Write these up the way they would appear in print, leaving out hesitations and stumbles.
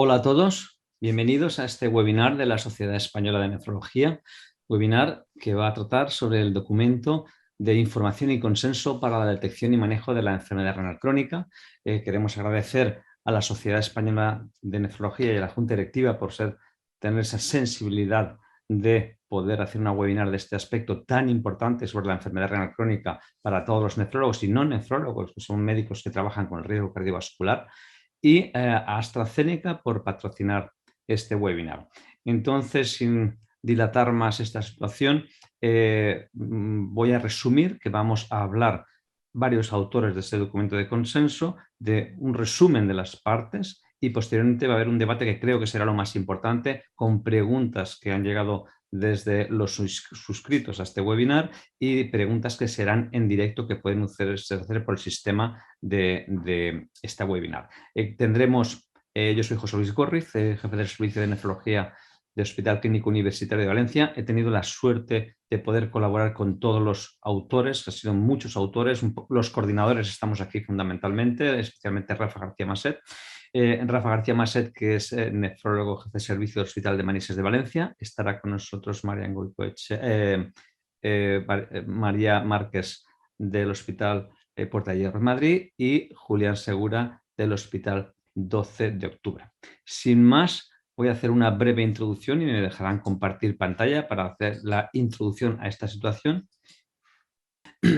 Hola a todos, bienvenidos a este webinar de la Sociedad Española de Nefrología, webinar que va a tratar sobre el documento de información y consenso para la detección y manejo de la enfermedad renal crónica. Queremos agradecer a la Sociedad Española de Nefrología y a la Junta Directiva por tener esa sensibilidad de poder hacer una webinar de este aspecto tan importante sobre la enfermedad renal crónica para todos los nefrólogos y no nefrólogos, que son médicos que trabajan con el riesgo cardiovascular, y a AstraZeneca por patrocinar este webinar. Entonces, sin dilatar más esta situación, voy a resumir que vamos a hablar varios autores de este documento de consenso, de un resumen de las partes y posteriormente va a haber un debate que creo que será lo más importante, con preguntas que han llegado desde los suscritos a este webinar y preguntas que serán en directo, que pueden hacer por el sistema de esta webinar. Yo soy José Luis Gorriz, jefe del Servicio de Nefrología del Hospital Clínico Universitario de Valencia. He tenido la suerte de poder colaborar con todos los autores, que han sido muchos autores. Los coordinadores estamos aquí fundamentalmente, especialmente Rafa García Maset. Rafa García Maset, que es nefrólogo jefe de servicio del Hospital de Manises de Valencia. Estará con nosotros María Márquez del Hospital Puerta de Hierro Madrid y Julián Segura del Hospital 12 de Octubre. Sin más, voy a hacer una breve introducción y me dejarán compartir pantalla para hacer la introducción a esta situación.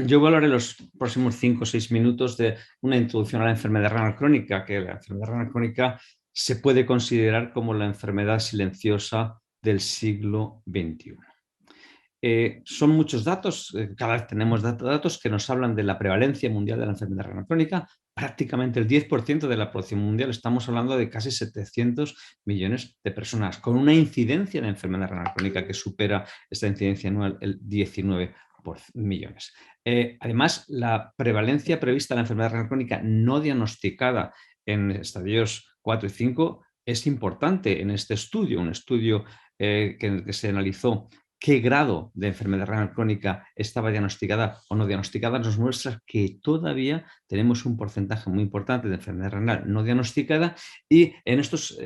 Yo voy a hablar en los próximos 5 o 6 minutos de una introducción a la enfermedad renal crónica, que la enfermedad renal crónica se puede considerar como la enfermedad silenciosa del siglo XXI. Son muchos datos, cada vez tenemos datos que nos hablan de la prevalencia mundial de la enfermedad renal crónica. Prácticamente el 10% de la población mundial, estamos hablando de casi 700 millones de personas, con una incidencia de enfermedad renal crónica que supera esta incidencia anual el 19 por millones. Además, la prevalencia prevista de la enfermedad renal crónica no diagnosticada en estadios 4 y 5 es importante en este estudio, un estudio que se analizó qué grado de enfermedad renal crónica estaba diagnosticada o no diagnosticada, nos muestra que todavía tenemos un porcentaje muy importante de enfermedad renal no diagnosticada. Y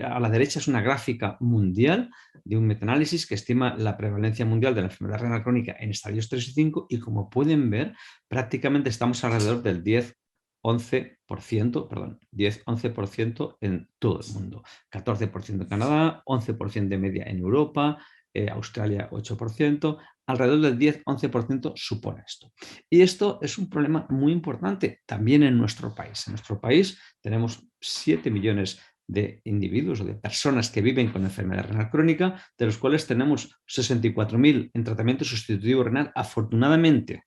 a la derecha es una gráfica mundial de un metaanálisis que estima la prevalencia mundial de la enfermedad renal crónica en estadios 3 y 5 y, como pueden ver, prácticamente estamos alrededor del 10-11% en todo el mundo. 14% en Canadá, 11% de media en Europa, Australia 8%, alrededor del 10-11% supone esto. Y esto es un problema muy importante también en nuestro país. En nuestro país tenemos 7 millones de individuos o de personas que viven con enfermedad renal crónica, de los cuales tenemos 64.000 en tratamiento sustitutivo renal. Afortunadamente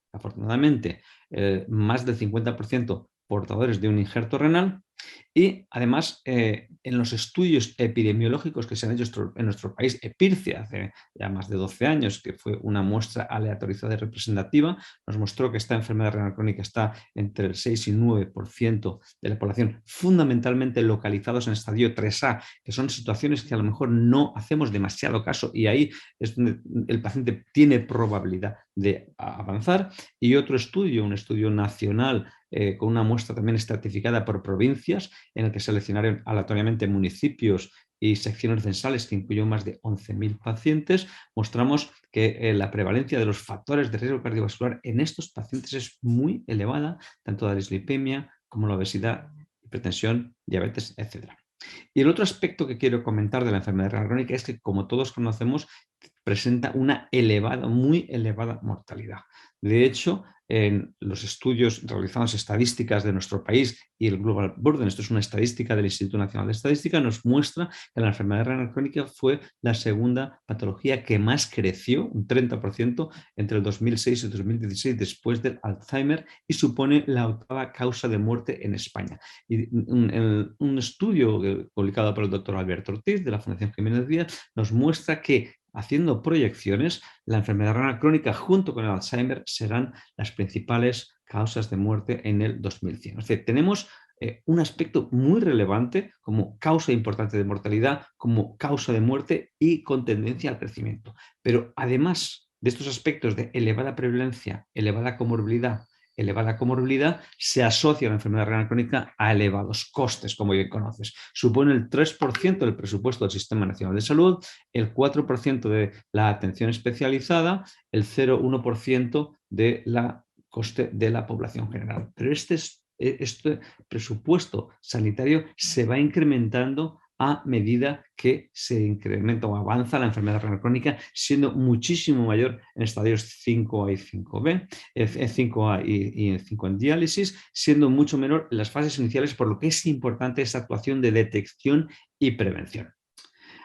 más del 50% portadores de un injerto renal. Y además, en los estudios epidemiológicos que se han hecho en nuestro país, EPIRCE, hace ya más de 12 años, que fue una muestra aleatorizada y representativa, nos mostró que esta enfermedad renal crónica está entre el 6 y 9% de la población, fundamentalmente localizados en estadio 3A, que son situaciones que a lo mejor no hacemos demasiado caso, y ahí es donde el paciente tiene probabilidad de avanzar. Y otro estudio, un estudio nacional, con una muestra también estratificada por provincias, en el que seleccionaron aleatoriamente municipios y secciones censales que incluyó más de 11.000 pacientes, mostramos que la prevalencia de los factores de riesgo cardiovascular en estos pacientes es muy elevada, tanto la dislipemia como la obesidad, hipertensión, diabetes, etc. Y el otro aspecto que quiero comentar de la enfermedad renal crónica es que, como todos conocemos, presenta una muy elevada mortalidad. De hecho, en los estudios realizados estadísticas de nuestro país y el Global Burden, esto es una estadística del Instituto Nacional de Estadística, nos muestra que la enfermedad renal crónica fue la segunda patología que más creció, un 30%, entre el 2006 y el 2016, después del Alzheimer, y supone la octava causa de muerte en España. Y un estudio publicado por el doctor Alberto Ortiz de la Fundación Jiménez Díaz nos muestra que, haciendo proyecciones, la enfermedad renal crónica junto con el Alzheimer serán las principales causas de muerte en el 2100. O sea, tenemos un aspecto muy relevante como causa importante de mortalidad, como causa de muerte y con tendencia al crecimiento. Pero además de estos aspectos de elevada prevalencia, elevada comorbilidad, elevada comorbilidad se asocia la enfermedad renal crónica a elevados costes, como bien conoces. Supone el 3% del presupuesto del Sistema Nacional de Salud, el 4% de la atención especializada, el 0,1% de la coste de la población general. Pero este presupuesto sanitario se va incrementando a medida que se incrementa o avanza la enfermedad renal crónica, siendo muchísimo mayor en estadios 5A y 5B, 5A y 5 en diálisis, siendo mucho menor en las fases iniciales, por lo que es importante esta actuación de detección y prevención.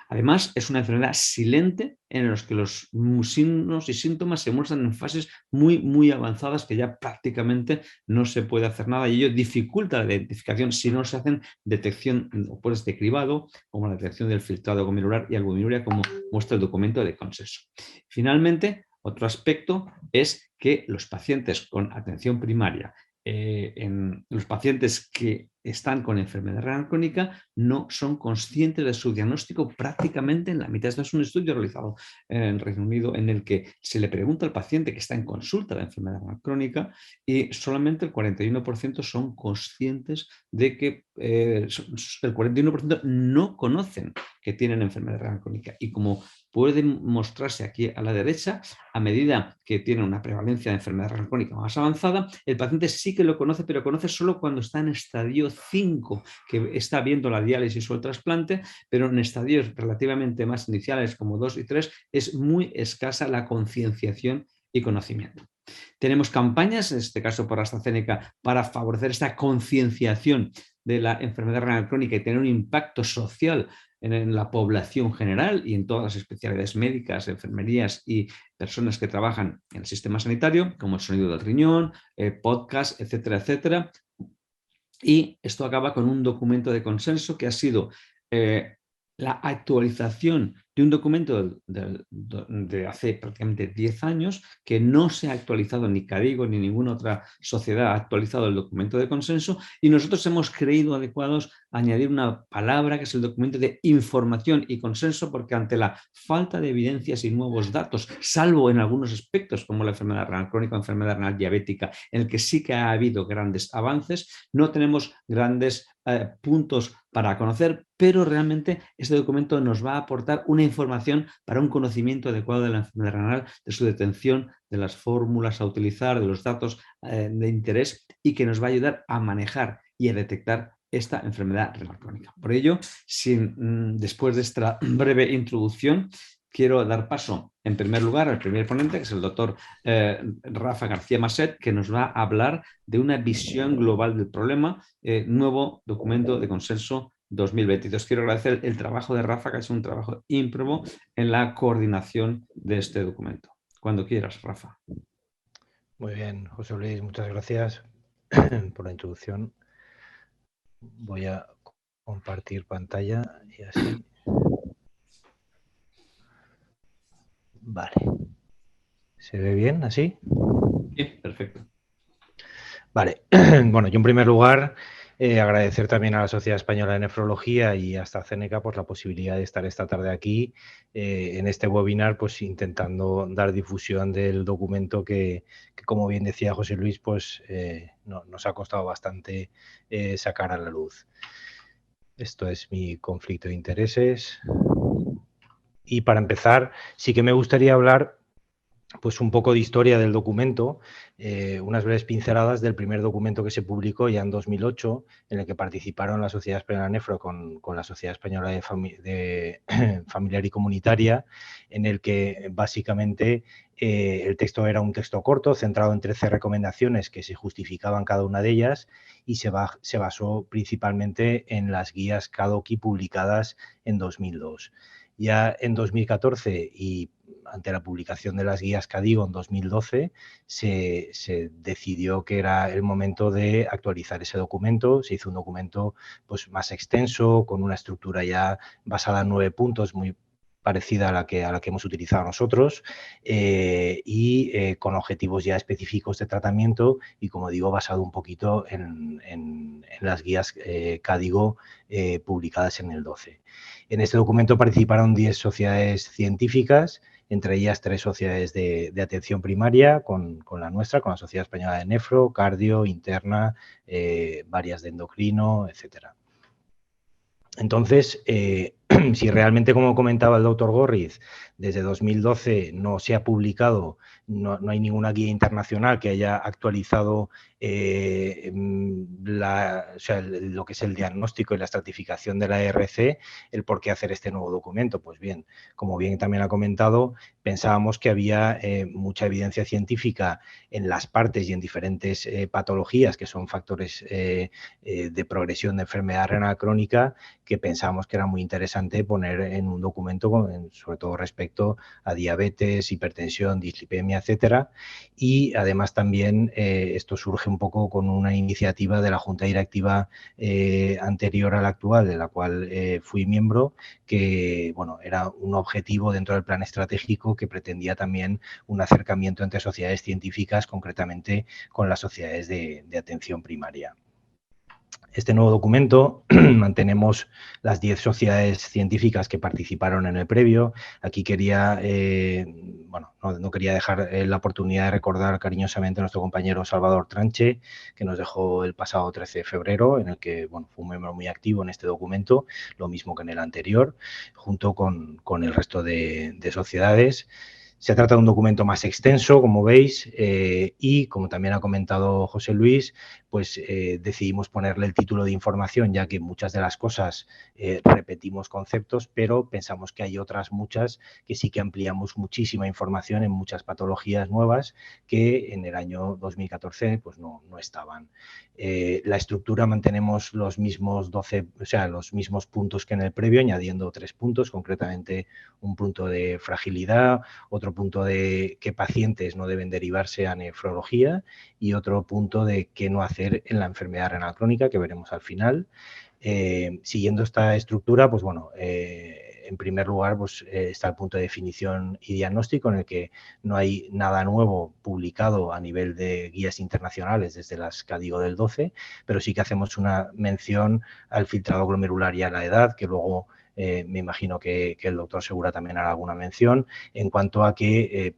Además, es una enfermedad silente en la que los signos y síntomas se muestran en fases muy avanzadas que ya prácticamente no se puede hacer nada y ello dificulta la identificación si no se hacen detección de cribado, como la detección del filtrado glomerular y albuminuria, como muestra el documento de consenso. Finalmente, otro aspecto es que los pacientes con atención primaria, en los pacientes que están con enfermedad renal crónica no son conscientes de su diagnóstico prácticamente en la mitad. Esto es un estudio realizado en Reino Unido en el que se le pregunta al paciente que está en consulta de enfermedad renal crónica y solamente el 41% son conscientes de que el 41% no conocen que tienen enfermedad renal crónica. Y como puede mostrarse aquí a la derecha, a medida que tiene una prevalencia de enfermedad renal crónica más avanzada, el paciente sí que lo conoce, pero conoce solo cuando está en estadio 5, que está viendo la diálisis o el trasplante, pero en estadios relativamente más iniciales como 2 y 3 es muy escasa la concienciación y conocimiento. Tenemos campañas, en este caso por AstraZeneca, para favorecer esta concienciación de la enfermedad renal crónica y tener un impacto social en la población general y en todas las especialidades médicas, enfermerías y personas que trabajan en el sistema sanitario, como el sonido del riñón, podcast, etcétera, etcétera. Y esto acaba con un documento de consenso que ha sido la actualización de un documento de hace prácticamente 10 años que no se ha actualizado ni Cadigo ni ninguna otra sociedad ha actualizado el documento de consenso y nosotros hemos creído adecuados añadir una palabra que es el documento de información y consenso porque ante la falta de evidencias y nuevos datos, salvo en algunos aspectos como la enfermedad renal crónica o enfermedad renal diabética, en el que sí que ha habido grandes avances, no tenemos grandes puntos para conocer, pero realmente este documento nos va a aportar una información para un conocimiento adecuado de la enfermedad renal, de su detención, de las fórmulas a utilizar, de los datos de interés y que nos va a ayudar a manejar y a detectar esta enfermedad renal crónica. Por ello, después de esta breve introducción, quiero dar paso, en primer lugar, al primer ponente, que es el doctor Rafa García Maset, que nos va a hablar de una visión global del problema, nuevo documento de consenso 2022. Quiero agradecer el trabajo de Rafa, que ha hecho un trabajo ímprobo en la coordinación de este documento. Cuando quieras, Rafa. Muy bien, José Luis, muchas gracias por la introducción. Voy a compartir pantalla y así. Vale. ¿Se ve bien así? Sí, perfecto. Vale. Bueno, yo en primer lugar agradecer también a la Sociedad Española de Nefrología y a AstraZeneca por la posibilidad de estar esta tarde aquí en este webinar, pues intentando dar difusión del documento que como bien decía José Luis, pues nos ha costado bastante sacar a la luz. Esto es mi conflicto de intereses. Y para empezar, sí que me gustaría hablar pues un poco de historia del documento, unas breves pinceladas del primer documento que se publicó ya en 2008, en el que participaron la Sociedad Española de Nefro con la Sociedad Española de Familiar y Comunitaria, en el que básicamente el texto era un texto corto, centrado en 13 recomendaciones que se justificaban cada una de ellas y se basó principalmente en las guías KDOQI publicadas en 2002. Ya en 2014 y ante la publicación de las guías KDIGO en 2012 se decidió que era el momento de actualizar ese documento. Se hizo un documento pues, más extenso, con una estructura ya basada en 9 puntos, muy parecida a la que hemos utilizado nosotros y con objetivos ya específicos de tratamiento y, como digo, basado un poquito en las guías CADIGO publicadas en el 12. En este documento participaron 10 sociedades científicas, entre ellas 3 sociedades de atención primaria, con la nuestra, con la Sociedad Española de Nefro, Cardio, Interna, varias de endocrino, etcétera. Entonces, si realmente, como comentaba el doctor Gorriz, desde 2012 no se ha publicado, no hay ninguna guía internacional que haya actualizado lo que es el diagnóstico y la estratificación de la ERC, el por qué hacer este nuevo documento. Pues bien, como bien también ha comentado, pensábamos que había mucha evidencia científica en las partes y en diferentes patologías que son factores de progresión de enfermedad renal crónica, que pensábamos que era muy interesante poner en un documento, sobre todo respecto a diabetes, hipertensión, dislipemia, etcétera. Y además también esto surge un poco con una iniciativa de la Junta Directiva anterior a la actual, de la cual fui miembro, que bueno, era un objetivo dentro del plan estratégico que pretendía también un acercamiento entre sociedades científicas, concretamente con las sociedades de atención primaria. Este nuevo documento mantenemos las 10 sociedades científicas que participaron en el previo. Aquí quería, no quería dejar la oportunidad de recordar cariñosamente a nuestro compañero Salvador Tranche, que nos dejó el pasado 13 de febrero, en el que fue un miembro muy activo en este documento, lo mismo que en el anterior, junto con el resto de sociedades. Se trata de un documento más extenso, como veis, y como también ha comentado José Luis, pues decidimos ponerle el título de información, ya que muchas de las cosas repetimos conceptos, pero pensamos que hay otras muchas que sí que ampliamos muchísima información en muchas patologías nuevas que en el año 2014 pues no estaban. La estructura mantenemos los mismos 12, o sea, los mismos puntos que en el previo, añadiendo 3 puntos, concretamente un punto de fragilidad, otro punto de qué pacientes no deben derivarse a nefrología y otro punto de qué no hacer en la enfermedad renal crónica, que veremos al final. Siguiendo esta estructura, pues bueno, en primer lugar pues, está el punto de definición y diagnóstico, en el que no hay nada nuevo publicado a nivel de guías internacionales desde las CADIGO del 12, pero sí que hacemos una mención al filtrado glomerular y a la edad, que luego me imagino que el doctor Segura también hará alguna mención, en cuanto a que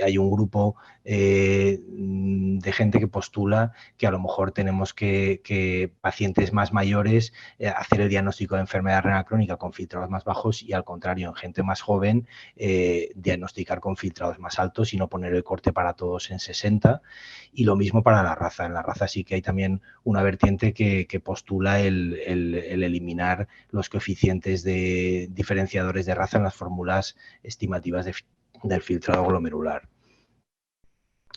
hay un grupo de gente que postula que a lo mejor tenemos que pacientes más mayores hacer el diagnóstico de enfermedad renal crónica con filtrados más bajos y, al contrario, en gente más joven diagnosticar con filtrados más altos y no poner el corte para todos en 60. Y lo mismo para la raza. En la raza sí que hay también una vertiente que postula el eliminar los coeficientes de diferenciadores de raza en las fórmulas estimativas del filtrado glomerular.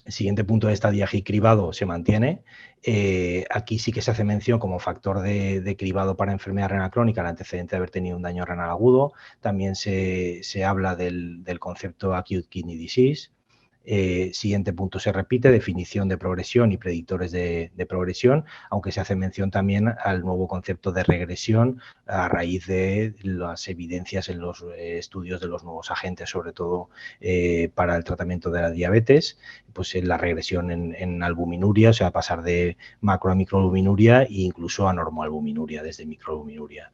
El siguiente punto de estadía y cribado se mantiene. Aquí sí que se hace mención como factor de cribado para enfermedad renal crónica el antecedente de haber tenido un daño renal agudo. También se habla del concepto acute kidney disease. Siguiente punto se repite, definición de progresión y predictores de progresión, aunque se hace mención también al nuevo concepto de regresión a raíz de las evidencias en los estudios de los nuevos agentes, sobre todo para el tratamiento de la diabetes, pues en la regresión en albuminuria, o sea, pasar de macro a microalbuminuria e incluso a normoalbuminuria desde microalbuminuria.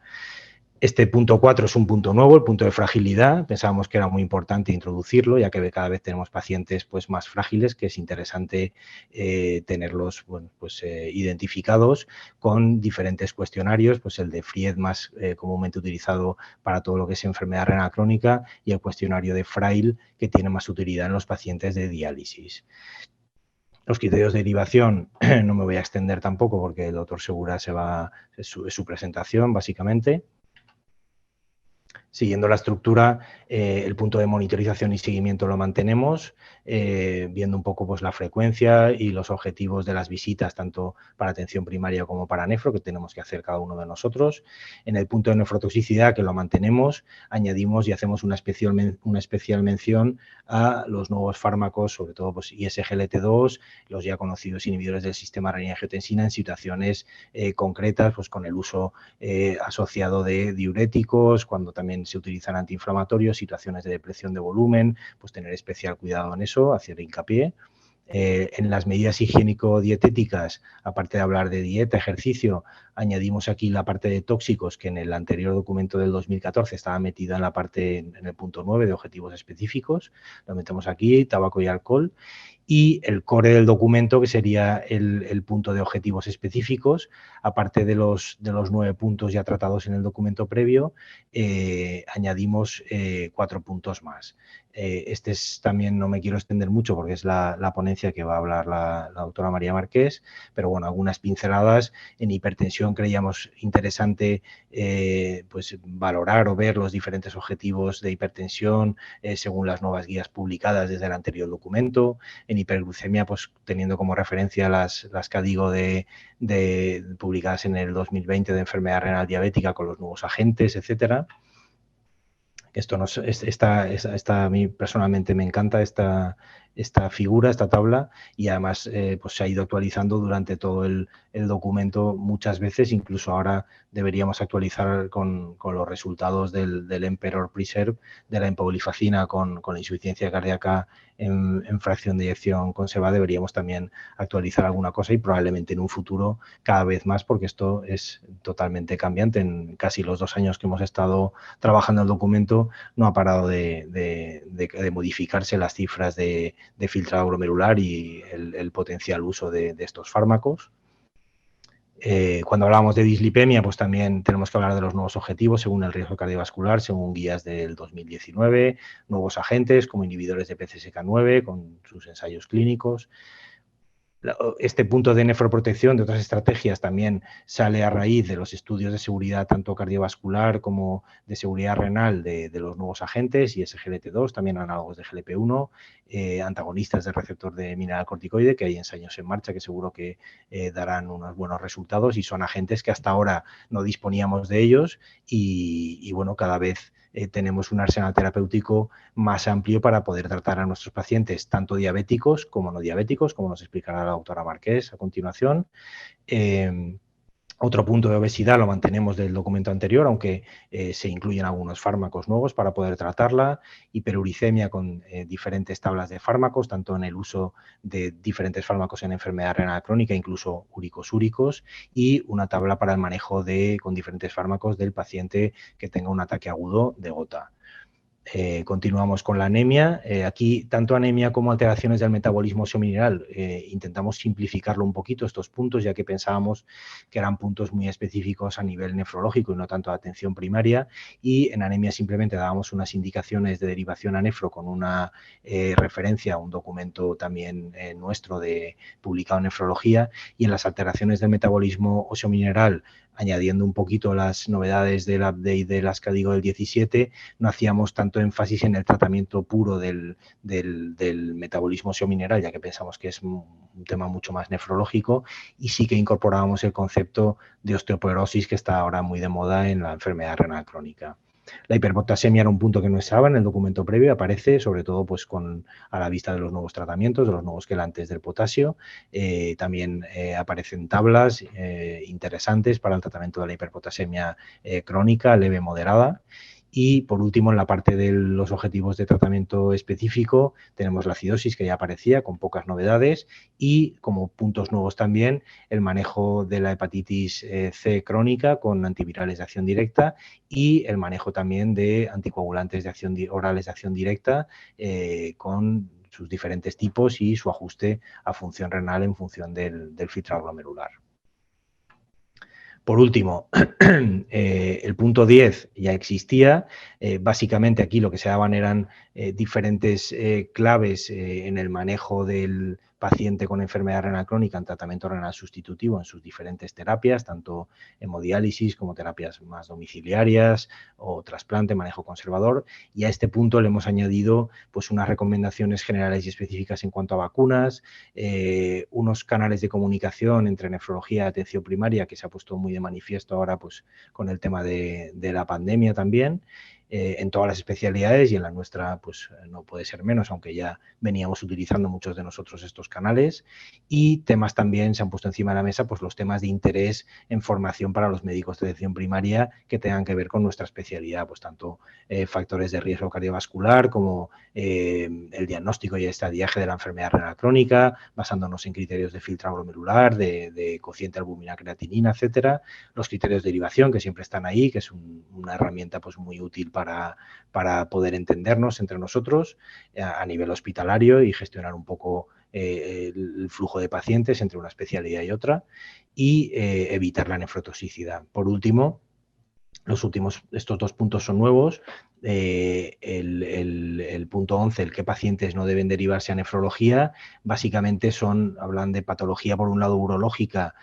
Este punto 4 es un punto nuevo, el punto de fragilidad. Pensábamos que era muy importante introducirlo, ya que cada vez tenemos pacientes pues, más frágiles, que es interesante tenerlos identificados con diferentes cuestionarios, pues el de Fried más comúnmente utilizado para todo lo que es enfermedad renal crónica y el cuestionario de Frail, que tiene más utilidad en los pacientes de diálisis. Los criterios de derivación no me voy a extender tampoco porque el doctor Segura es su presentación, básicamente. Siguiendo la estructura, el punto de monitorización y seguimiento lo mantenemos, viendo un poco pues, la frecuencia y los objetivos de las visitas, tanto para atención primaria como para nefro, que tenemos que hacer cada uno de nosotros. En el punto de nefrotoxicidad, que lo mantenemos, añadimos y hacemos una especial mención a los nuevos fármacos, sobre todo pues, ISGLT2, los ya conocidos inhibidores del sistema renina-angiotensina en situaciones concretas, pues con el uso asociado de diuréticos, cuando también también se utilizan antiinflamatorios, situaciones de depresión de volumen, pues tener especial cuidado en eso, hacer hincapié. En las medidas higiénico-dietéticas, aparte de hablar de dieta, ejercicio, añadimos aquí la parte de tóxicos, que en el anterior documento del 2014 estaba metida en la parte, en el punto 9 de objetivos específicos. Lo metemos aquí, tabaco y alcohol. Y el core del documento, que sería el punto de objetivos específicos, aparte de los 9 puntos ya tratados en el documento previo, añadimos 4 puntos más. Este es también, no me quiero extender mucho porque es la ponencia que va a hablar la doctora María Marqués, pero bueno, algunas pinceladas. En hipertensión creíamos interesante pues valorar o ver los diferentes objetivos de hipertensión según las nuevas guías publicadas desde el anterior documento. En hiperglucemia, pues teniendo como referencia las CADIGO publicadas en el 2020 de enfermedad renal diabética con los nuevos agentes, etcétera. Esto a mí personalmente me encanta esta figura, esta tabla, y además pues se ha ido actualizando durante todo el documento muchas veces, incluso ahora deberíamos actualizar con los resultados del Emperor Preserve, de la empagliflozina con la insuficiencia cardíaca en fracción de eyección conservada, deberíamos también actualizar alguna cosa y probablemente en un futuro cada vez más, porque esto es totalmente cambiante. En casi los 2 años que hemos estado trabajando el documento no ha parado de modificarse las cifras de filtrado glomerular y el potencial uso de estos fármacos. Cuando hablamos de dislipemia, pues también tenemos que hablar de los nuevos objetivos según el riesgo cardiovascular, según guías del 2019, nuevos agentes como inhibidores de PCSK9 con sus ensayos clínicos. Este punto de nefroprotección de otras estrategias también sale a raíz de los estudios de seguridad tanto cardiovascular como de seguridad renal de los nuevos agentes y SGLT2, también análogos de GLP-1, antagonistas del receptor de mineralcorticoide, que hay ensayos en marcha que seguro que darán unos buenos resultados y son agentes que hasta ahora no disponíamos de ellos y bueno, cada vez tenemos un arsenal terapéutico más amplio para poder tratar a nuestros pacientes, tanto diabéticos como no diabéticos, como nos explicará la doctora Marqués a continuación. Otro punto de obesidad lo mantenemos del documento anterior, aunque se incluyen algunos fármacos nuevos para poder tratarla. Hiperuricemia con diferentes tablas de fármacos, tanto en el uso de diferentes fármacos en enfermedad renal crónica, incluso úricos, y una tabla para el manejo con diferentes fármacos del paciente que tenga un ataque agudo de gota. Continuamos con la anemia. Aquí, tanto anemia como alteraciones del metabolismo óseo-mineral, intentamos simplificarlo un poquito estos puntos, ya que pensábamos que eran puntos muy específicos a nivel nefrológico y no tanto de atención primaria. Y en anemia simplemente dábamos unas indicaciones de derivación a nefro con una referencia a un documento también nuestro publicado en nefrología. Y en las alteraciones del metabolismo óseo-mineral, añadiendo un poquito las novedades del update de las CADIGO del 17, no hacíamos tanto énfasis en el tratamiento puro del metabolismo óseo-mineral, ya que pensamos que es un tema mucho más nefrológico, y sí que incorporábamos el concepto de osteoporosis, que está ahora muy de moda en la enfermedad renal crónica. La hiperpotasemia era un punto que no estaba en el documento previo, aparece sobre todo pues a la vista de los nuevos tratamientos, de los nuevos quelantes del potasio. También aparecen tablas interesantes para el tratamiento de la hiperpotasemia crónica, leve, moderada. Y por último, en la parte de los objetivos de tratamiento específico, tenemos la acidosis, que ya aparecía con pocas novedades, y como puntos nuevos también el manejo de la hepatitis C crónica con antivirales de acción directa y el manejo también de anticoagulantes orales de acción directa con sus diferentes tipos y su ajuste a función renal en función del filtrado glomerular. Por último, el punto 10 ya existía. Básicamente aquí lo que se daban eran diferentes claves en el manejo del paciente con enfermedad renal crónica en tratamiento renal sustitutivo en sus diferentes terapias, tanto hemodiálisis como terapias más domiciliarias o trasplante, manejo conservador. Y a este punto le hemos añadido pues unas recomendaciones generales y específicas en cuanto a vacunas, unos canales de comunicación entre nefrología y atención primaria que se ha puesto muy de manifiesto ahora pues con el tema de la pandemia también. en todas las especialidades y en la nuestra pues no puede ser menos, aunque ya veníamos utilizando muchos de nosotros estos canales. Y temas también se han puesto encima de la mesa, pues los temas de interés en formación para los médicos de atención primaria que tengan que ver con nuestra especialidad, pues tanto factores de riesgo cardiovascular como el diagnóstico y el estadiaje de la enfermedad renal crónica, basándonos en criterios de filtrado glomerular, de cociente albúmina creatinina, etcétera. Los criterios de derivación, que siempre están ahí, que es una herramienta pues muy útil para poder entendernos entre nosotros a nivel hospitalario y gestionar un poco el flujo de pacientes entre una especialidad y otra, y evitar la nefrotoxicidad. Por último, estos 2 puntos son nuevos. El punto 11, el qué pacientes no deben derivarse a nefrología, básicamente hablan de patología, por un lado, urológica,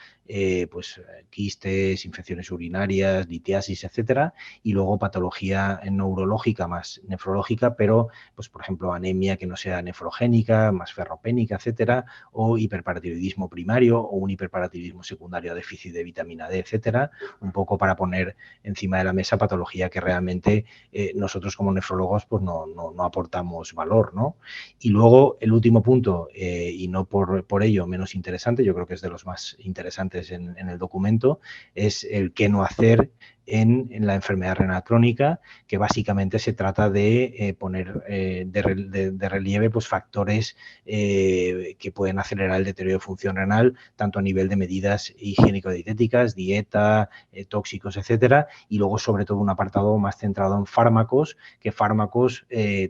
pues quistes, infecciones urinarias, litiasis, etcétera, y luego patología neurológica más nefrológica, pero, pues por ejemplo, anemia que no sea nefrogénica, más ferropénica, etcétera, o hiperparatiroidismo primario o un hiperparatiroidismo secundario a déficit de vitamina D, etcétera, un poco para poner encima de la mesa patología que realmente nosotros como nefrólogos pues no aportamos valor, ¿no? Y luego el último punto, y no por ello menos interesante, yo creo que es de los más interesantes en el documento, es el qué no hacer en la enfermedad renal crónica, que básicamente se trata de poner de relieve pues, factores que pueden acelerar el deterioro de función renal, tanto a nivel de medidas higiénico-dietéticas, dieta, tóxicos, etcétera, y luego sobre todo un apartado más centrado en fármacos, que fármacos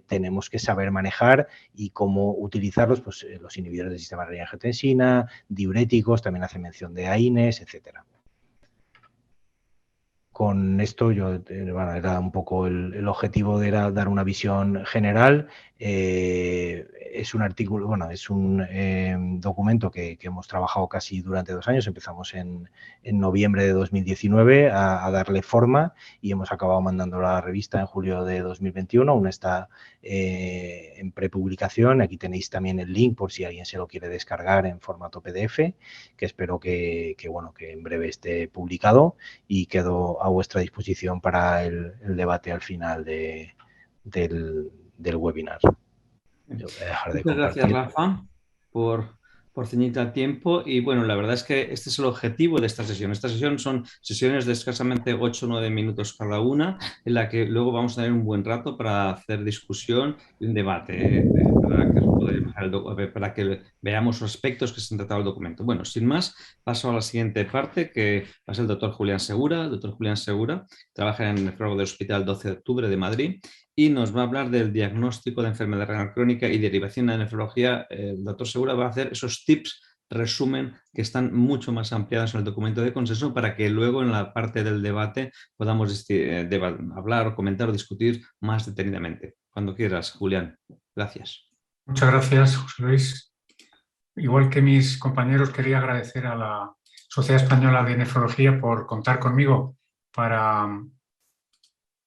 tenemos que saber manejar y cómo utilizarlos, pues los inhibidores del sistema de angiotensina, diuréticos, también hace mención de AINES, etcétera. Con esto bueno, era un poco el objetivo era dar una visión general. Es un artículo, bueno, es un documento que hemos trabajado casi durante 2 años. Empezamos en noviembre de 2019 a darle forma y hemos acabado mandando la revista en julio de 2021. Aún está en prepublicación. Aquí tenéis también el link por si alguien se lo quiere descargar en formato PDF, que espero que en breve esté publicado, y quedo a vuestra disposición para el debate al final del webinar. Yo voy a dejar de Muchas gracias, compartir. Rafa, por ceñirte al tiempo. Y bueno, la verdad es que este es el objetivo de esta sesión. Esta sesión son sesiones de escasamente 8 o 9 minutos cada una, en la que luego vamos a tener un buen rato para hacer discusión y un debate para que veamos los aspectos que se han tratado el documento. Bueno, sin más, paso a la siguiente parte, que va a ser el doctor Julián Segura. El doctor Julián Segura trabaja en el nefrólogo del Hospital 12 de Octubre de Madrid y nos va a hablar del diagnóstico de enfermedad renal crónica y derivación a nefrología. El doctor Segura va a hacer esos tips, resumen, que están mucho más ampliados en el documento de consenso para que luego en la parte del debate podamos hablar o comentar o discutir más detenidamente. Cuando quieras, Julián. Gracias. Muchas gracias, José Luis. Igual que mis compañeros, quería agradecer a la Sociedad Española de Nefrología por contar conmigo para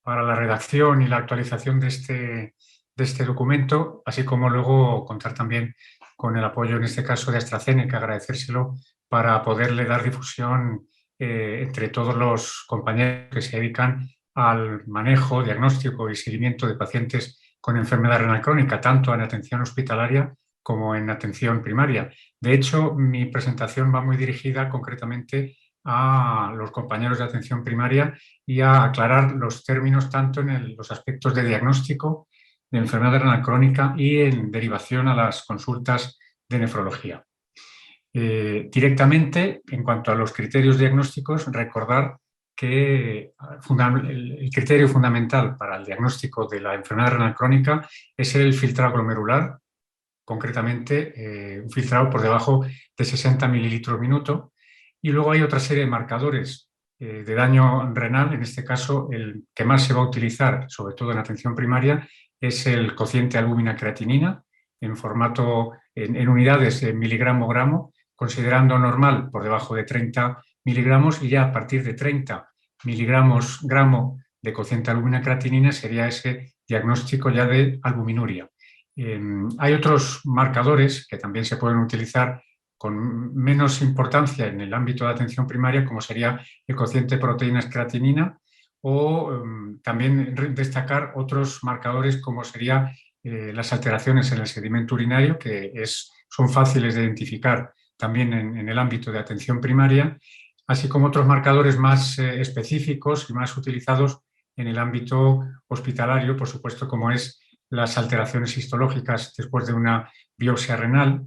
la redacción y la actualización de este documento, así como luego contar también con el apoyo, en este caso, de AstraZeneca, agradecérselo para poderle dar difusión entre todos los compañeros que se dedican al manejo, diagnóstico y seguimiento de pacientes con enfermedad renal crónica, tanto en atención hospitalaria como en atención primaria. De hecho, mi presentación va muy dirigida concretamente a los compañeros de atención primaria y a aclarar los términos tanto en los aspectos de diagnóstico de enfermedad renal crónica y en derivación a las consultas de nefrología. Directamente, en cuanto a los criterios diagnósticos, recordar que el criterio fundamental para el diagnóstico de la enfermedad renal crónica es el filtrado glomerular, concretamente un filtrado por debajo de 60 mililitros minuto, y luego hay otra serie de marcadores de daño renal. En este caso, el que más se va a utilizar, sobre todo en atención primaria, es el cociente albúmina creatinina en formato, en unidades de miligramo-gramo, considerando normal por debajo de 30 miligramos, y ya a partir de 30 miligramos gramo de cociente albúmina creatinina sería ese diagnóstico ya de albuminuria. Hay otros marcadores que también se pueden utilizar con menos importancia en el ámbito de atención primaria, como sería el cociente proteínas creatinina o también destacar otros marcadores como sería las alteraciones en el sedimento urinario, que son fáciles de identificar también en el ámbito de atención primaria, así como otros marcadores más específicos y más utilizados en el ámbito hospitalario, por supuesto, como es las alteraciones histológicas después de una biopsia renal,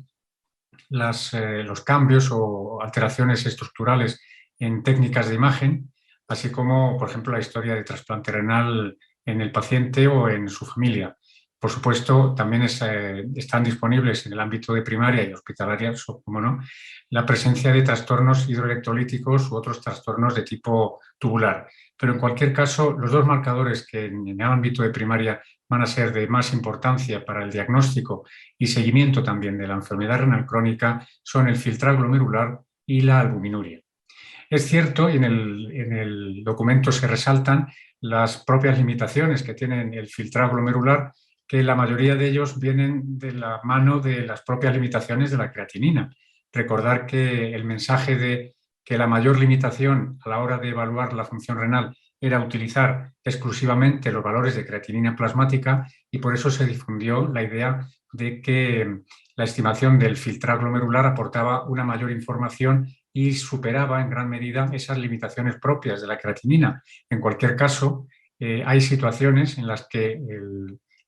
los cambios o alteraciones estructurales en técnicas de imagen, así como, por ejemplo, la historia de trasplante renal en el paciente o en su familia. Por supuesto, también están disponibles en el ámbito de primaria y hospitalaria, como no, la presencia de trastornos hidroelectrolíticos u otros trastornos de tipo tubular. Pero en cualquier caso, los dos marcadores que en el ámbito de primaria van a ser de más importancia para el diagnóstico y seguimiento también de la enfermedad renal crónica son el filtrado glomerular y la albuminuria. Es cierto, y en el documento se resaltan las propias limitaciones que tiene el filtrado glomerular, que la mayoría de ellos vienen de la mano de las propias limitaciones de la creatinina. Recordar que el mensaje de que la mayor limitación a la hora de evaluar la función renal era utilizar exclusivamente los valores de creatinina plasmática, y por eso se difundió la idea de que la estimación del filtrado glomerular aportaba una mayor información y superaba en gran medida esas limitaciones propias de la creatinina. En cualquier caso, hay situaciones en las que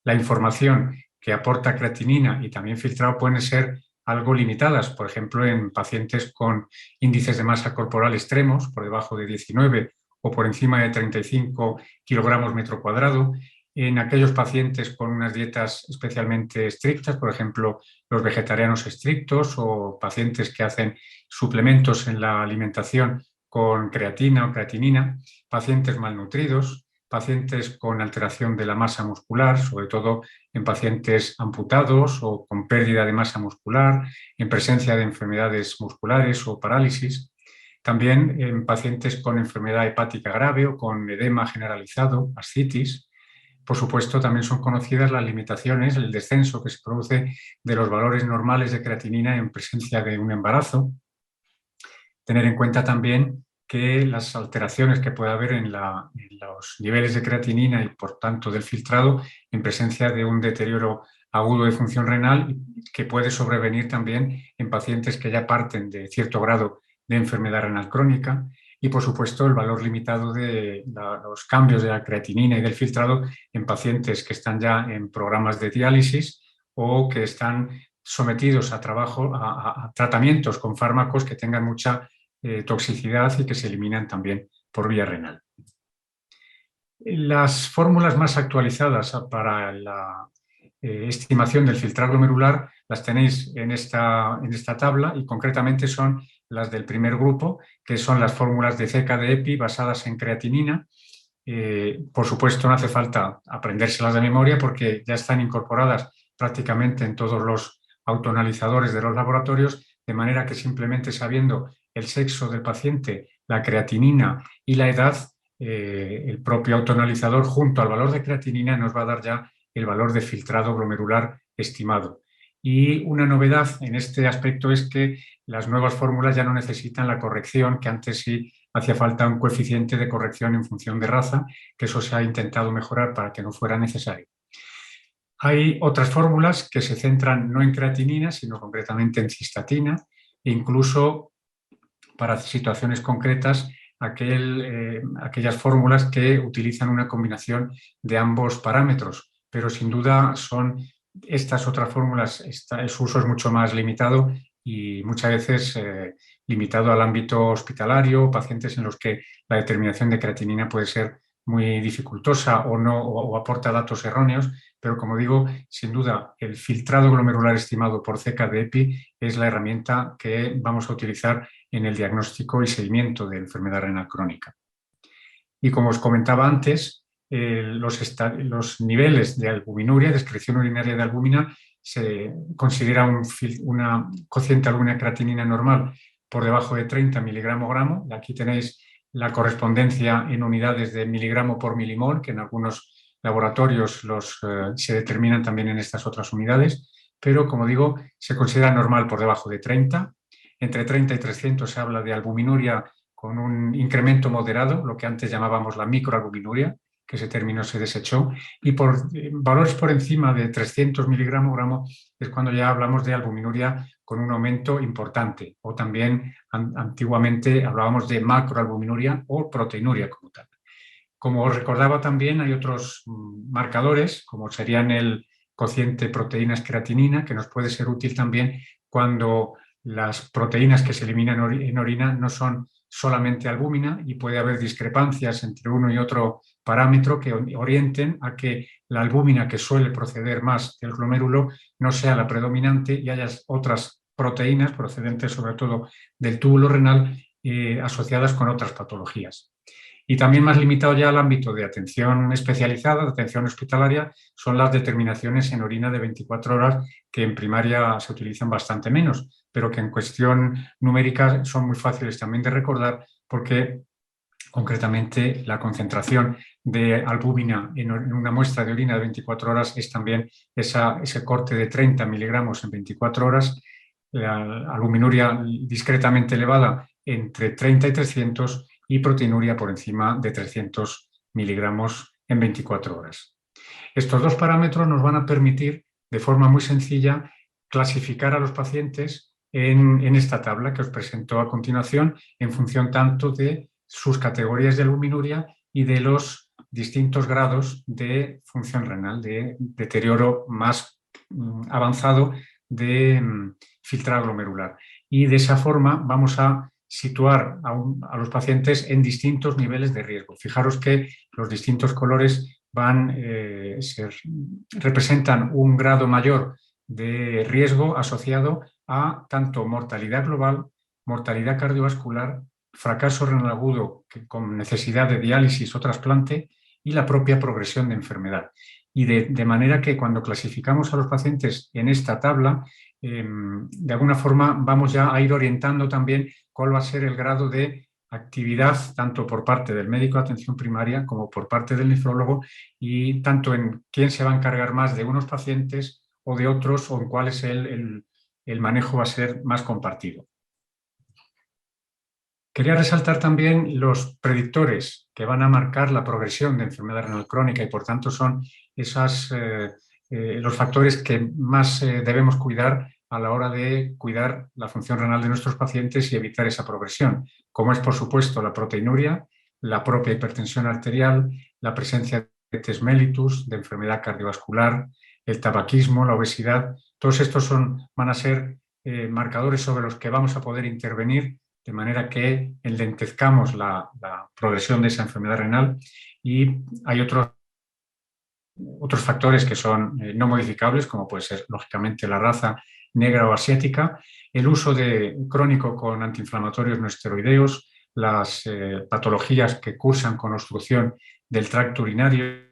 la información que aporta creatinina y también filtrado pueden ser algo limitadas, por ejemplo, en pacientes con índices de masa corporal extremos, por debajo de 19 o por encima de 35 kilogramos metro cuadrado, en aquellos pacientes con unas dietas especialmente estrictas, por ejemplo, los vegetarianos estrictos o pacientes que hacen suplementos en la alimentación con creatina o creatinina, pacientes malnutridos, pacientes con alteración de la masa muscular, sobre todo en pacientes amputados o con pérdida de masa muscular, en presencia de enfermedades musculares o parálisis, también en pacientes con enfermedad hepática grave o con edema generalizado, ascitis. Por supuesto, también son conocidas las limitaciones, el descenso que se produce de los valores normales de creatinina en presencia de un embarazo. Tener en cuenta también que las alteraciones que puede haber en los niveles de creatinina y, por tanto, del filtrado en presencia de un deterioro agudo de función renal que puede sobrevenir también en pacientes que ya parten de cierto grado de enfermedad renal crónica. Y, por supuesto, el valor limitado de los cambios de la creatinina y del filtrado en pacientes que están ya en programas de diálisis o que están sometidos a tratamientos con fármacos que tengan mucha toxicidad y que se eliminan también por vía renal. Las fórmulas más actualizadas para la estimación del filtrado glomerular las tenéis en esta tabla, y concretamente son las del primer grupo, que son las fórmulas de CK de EPI basadas en creatinina. Por supuesto, no hace falta aprendérselas de memoria porque ya están incorporadas prácticamente en todos los autoanalizadores de los laboratorios, de manera que simplemente sabiendo el sexo del paciente, la creatinina y la edad, el propio autoanalizador junto al valor de creatinina nos va a dar ya el valor de filtrado glomerular estimado. Y una novedad en este aspecto es que las nuevas fórmulas ya no necesitan la corrección, que antes sí hacía falta un coeficiente de corrección en función de raza, que eso se ha intentado mejorar para que no fuera necesario. Hay otras fórmulas que se centran no en creatinina, sino concretamente en cistatina, e incluso para situaciones concretas aquellas fórmulas que utilizan una combinación de ambos parámetros, pero sin duda son estas otras fórmulas, su uso es mucho más limitado y muchas veces limitado al ámbito hospitalario, pacientes en los que la determinación de creatinina puede ser muy dificultosa o aporta datos erróneos, pero como digo, sin duda el filtrado glomerular estimado por CK de EPI es la herramienta que vamos a utilizar en el diagnóstico y seguimiento de enfermedad renal crónica. Y como os comentaba antes, los niveles de albuminuria, de excreción urinaria de albúmina, se considera una cociente albúmina creatinina normal por debajo de 30 miligramo-gramo. Aquí tenéis la correspondencia en unidades de miligramo por milimol, que en algunos laboratorios se determinan también en estas otras unidades, pero como digo, se considera normal por debajo de 30. Entre 30 y 300 se habla de albuminuria con un incremento moderado, lo que antes llamábamos la microalbuminuria, que ese término se desechó, y por valores por encima de 300 miligramos es cuando ya hablamos de albuminuria con un aumento importante, o también antiguamente hablábamos de macroalbuminuria o proteinuria como tal. Como os recordaba también, hay otros marcadores, como serían el cociente proteínas-creatinina, que nos puede ser útil también cuando las proteínas que se eliminan en orina no son solamente albúmina y puede haber discrepancias entre uno y otro parámetro que orienten a que la albúmina que suele proceder más del glomérulo no sea la predominante y haya otras proteínas procedentes sobre todo del túbulo renal asociadas con otras patologías. Y también más limitado ya al ámbito de atención especializada, de atención hospitalaria, son las determinaciones en orina de 24 horas, que en primaria se utilizan bastante menos, pero que en cuestión numérica son muy fáciles también de recordar, porque concretamente la concentración de albúmina en una muestra de orina de 24 horas es también ese corte de 30 miligramos en 24 horas, la albuminuria discretamente elevada entre 30 y 300 y proteinuria por encima de 300 miligramos en 24 horas. Estos dos parámetros nos van a permitir, de forma muy sencilla, clasificar a los pacientes en esta tabla que os presento a continuación, en función tanto de sus categorías de albuminuria y de los distintos grados de función renal, de deterioro más avanzado de filtrado glomerular. Y de esa forma vamos a situar a los pacientes en distintos niveles de riesgo. Fijaros que los distintos colores representan un grado mayor de riesgo asociado a tanto mortalidad global, mortalidad cardiovascular, fracaso renal agudo con necesidad de diálisis o trasplante y la propia progresión de enfermedad. Y de manera que cuando clasificamos a los pacientes en esta tabla, de alguna forma vamos ya a ir orientando también cuál va a ser el grado de actividad tanto por parte del médico de atención primaria como por parte del nefrólogo, y tanto en quién se va a encargar más de unos pacientes o de otros, o en cuál es el manejo va a ser más compartido. Quería resaltar también los predictores que van a marcar la progresión de enfermedad renal crónica y por tanto son los factores que más debemos cuidar a la hora de cuidar la función renal de nuestros pacientes y evitar esa progresión, como es por supuesto la proteinuria, la propia hipertensión arterial, la presencia de diabetes mellitus, de enfermedad cardiovascular, el tabaquismo, la obesidad. Todos estos van a ser marcadores sobre los que vamos a poder intervenir de manera que enlentezcamos la progresión de esa enfermedad renal. Y hay otros factores que son no modificables, como puede ser lógicamente la raza negra o asiática, el uso crónico con antiinflamatorios no esteroideos, las patologías que cursan con obstrucción del tracto urinario,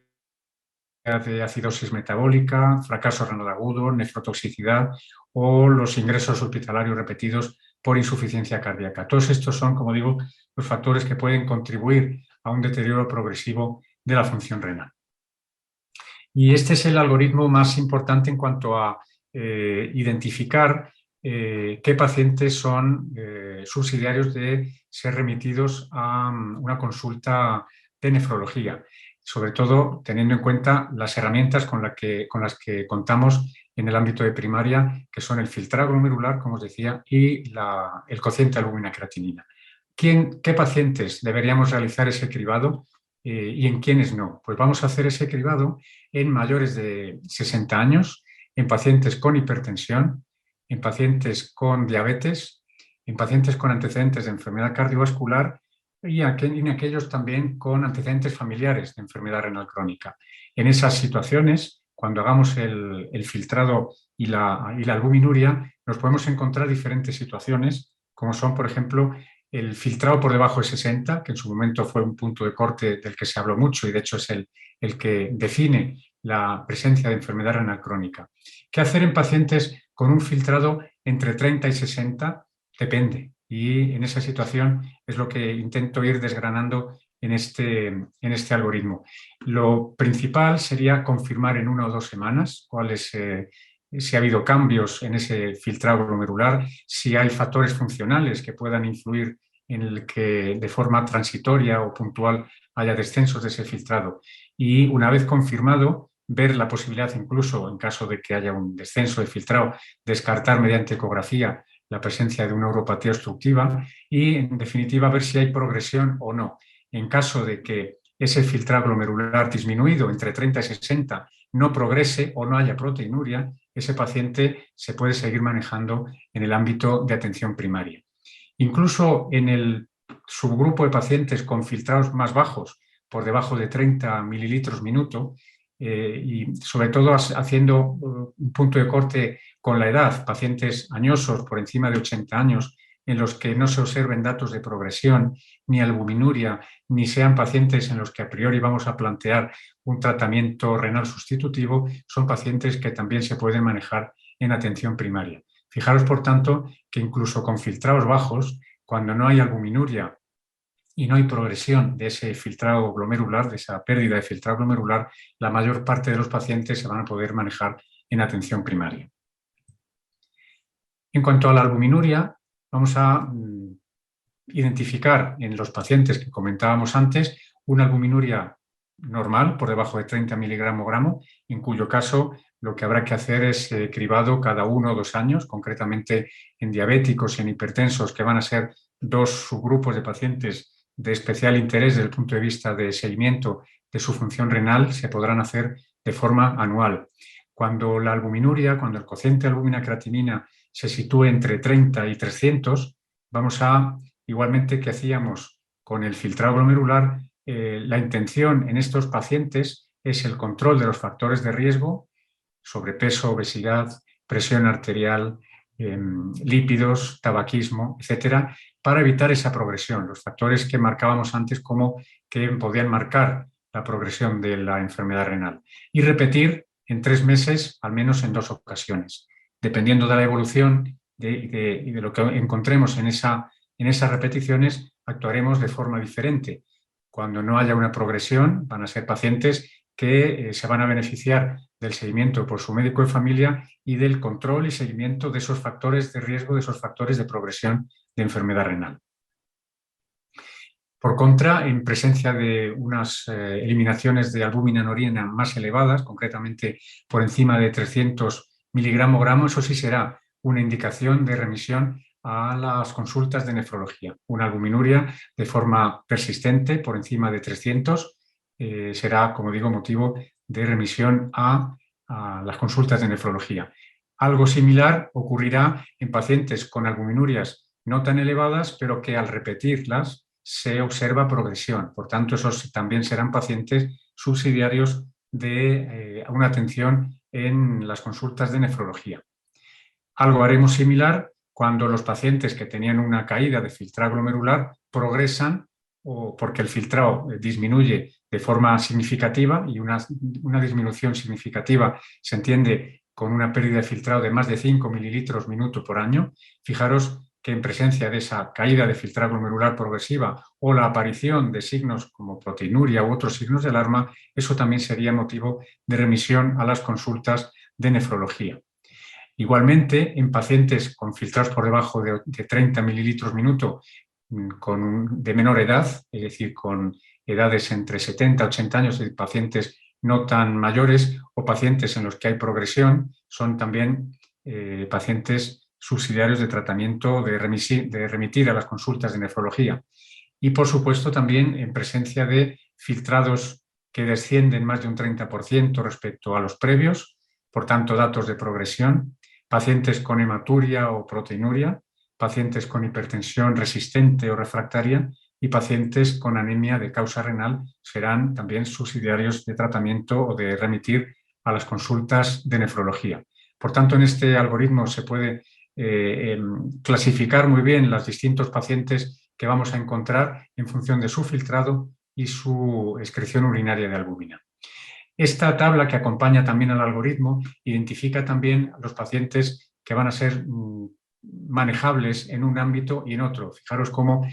de acidosis metabólica, fracaso renal agudo, nefrotoxicidad o los ingresos hospitalarios repetidos por insuficiencia cardíaca. Todos estos son, como digo, los factores que pueden contribuir a un deterioro progresivo de la función renal. Y este es el algoritmo más importante en cuanto a identificar qué pacientes son subsidiarios de ser remitidos a una consulta de nefrología, sobre todo teniendo en cuenta las herramientas con las que contamos en el ámbito de primaria, que son el filtrado glomerular, como os decía, y el cociente albúmina-creatinina. ¿Qué pacientes deberíamos realizar ese cribado y en quiénes no? Pues vamos a hacer ese cribado en mayores de 60 años, en pacientes con hipertensión, en pacientes con diabetes, en pacientes con antecedentes de enfermedad cardiovascular y en aquellos también con antecedentes familiares de enfermedad renal crónica. En esas situaciones, cuando hagamos el filtrado y la albuminuria, nos podemos encontrar diferentes situaciones, como son, por ejemplo, el filtrado por debajo de 60, que en su momento fue un punto de corte del que se habló mucho y de hecho es el que define la presencia de enfermedad renal crónica. ¿Qué hacer en pacientes con un filtrado entre 30 y 60? Depende. Y en esa situación es lo que intento ir desgranando en este algoritmo. Lo principal sería confirmar en 1 o 2 semanas si ha habido cambios en ese filtrado glomerular, si hay factores funcionales que puedan influir en el que de forma transitoria o puntual haya descensos de ese filtrado. Y una vez confirmado, ver la posibilidad incluso, en caso de que haya un descenso de filtrado, descartar mediante ecografía la presencia de una uropatía obstructiva y, en definitiva, ver si hay progresión o no. En caso de que ese filtrado glomerular disminuido entre 30 y 60 no progrese o no haya proteinuria, ese paciente se puede seguir manejando en el ámbito de atención primaria. Incluso en el subgrupo de pacientes con filtrados más bajos, por debajo de 30 mililitros minuto, y sobre todo haciendo un punto de corte con la edad, pacientes añosos por encima de 80 años, en los que no se observen datos de progresión, ni albuminuria, ni sean pacientes en los que a priori vamos a plantear un tratamiento renal sustitutivo, son pacientes que también se pueden manejar en atención primaria. Fijaros, por tanto, que incluso con filtrados bajos, cuando no hay albuminuria y no hay progresión de ese filtrado glomerular, de esa pérdida de filtrado glomerular, la mayor parte de los pacientes se van a poder manejar en atención primaria. En cuanto a la albuminuria, vamos a identificar en los pacientes que comentábamos antes una albuminuria normal, por debajo de 30 miligramos, en cuyo caso lo que habrá que hacer es cribado cada 1 o 2 años, concretamente en diabéticos y en hipertensos, que van a ser 2 subgrupos de pacientes de especial interés desde el punto de vista de seguimiento de su función renal, se podrán hacer de forma anual. Cuando la albuminuria, cuando el cociente de albumina-creatinina se sitúe entre 30 y 300, vamos a, igualmente que hacíamos con el filtrado glomerular, la intención en estos pacientes es el control de los factores de riesgo, sobrepeso, obesidad, presión arterial, lípidos, tabaquismo, etcétera, para evitar esa progresión. Los factores que marcábamos antes como que podían marcar la progresión de la enfermedad renal. Y repetir en 3 meses, al menos en 2 ocasiones. Dependiendo de la evolución y de lo que encontremos en esas repeticiones, actuaremos de forma diferente. Cuando no haya una progresión, van a ser pacientes que se van a beneficiar del seguimiento por su médico de familia y del control y seguimiento de esos factores de riesgo, de esos factores de progresión de enfermedad renal. Por contra, en presencia de unas eliminaciones de albúmina en orina más elevadas, concretamente por encima de 300 miligramos, eso sí será una indicación de remisión a las consultas de nefrología. Una albuminuria de forma persistente por encima de 300 será, como digo, motivo de remisión a las consultas de nefrología. Algo similar ocurrirá en pacientes con albuminurias no tan elevadas, pero que al repetirlas se observa progresión. Por tanto, esos también serán pacientes subsidiarios de una atención en las consultas de nefrología. Algo haremos similar cuando los pacientes que tenían una caída de filtrado glomerular progresan o porque el filtrado disminuye de forma significativa, y una disminución significativa se entiende con una pérdida de filtrado de más de 5 mililitros minuto por año. Fijaros que en presencia de esa caída de filtrado glomerular progresiva o la aparición de signos como proteinuria u otros signos de alarma, eso también sería motivo de remisión a las consultas de nefrología. Igualmente, en pacientes con filtrados por debajo de 30 mililitros minuto de menor edad, es decir, con edades entre 70 y 80 años, de pacientes no tan mayores o pacientes en los que hay progresión, son también pacientes subsidiarios de tratamiento de remitir a las consultas de nefrología. Y, por supuesto, también en presencia de filtrados que descienden más de un 30% respecto a los previos, por tanto, datos de progresión, pacientes con hematuria o proteinuria, pacientes con hipertensión resistente o refractaria y pacientes con anemia de causa renal serán también subsidiarios de tratamiento o de remitir a las consultas de nefrología. Por tanto, en este algoritmo se puede clasificar muy bien los distintos pacientes que vamos a encontrar en función de su filtrado y su excreción urinaria de albúmina. Esta tabla que acompaña también al algoritmo identifica también a los pacientes que van a ser manejables en un ámbito y en otro. Fijaros cómo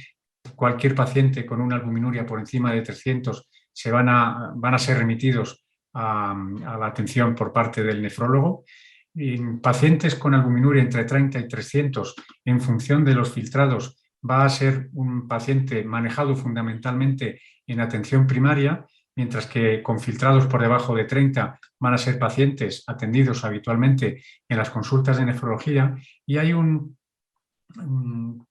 cualquier paciente con una albuminuria por encima de 300 van a ser remitidos a la atención por parte del nefrólogo. En pacientes con albuminuria entre 30 y 300, en función de los filtrados, va a ser un paciente manejado fundamentalmente en atención primaria, mientras que con filtrados por debajo de 30 van a ser pacientes atendidos habitualmente en las consultas de nefrología, y hay un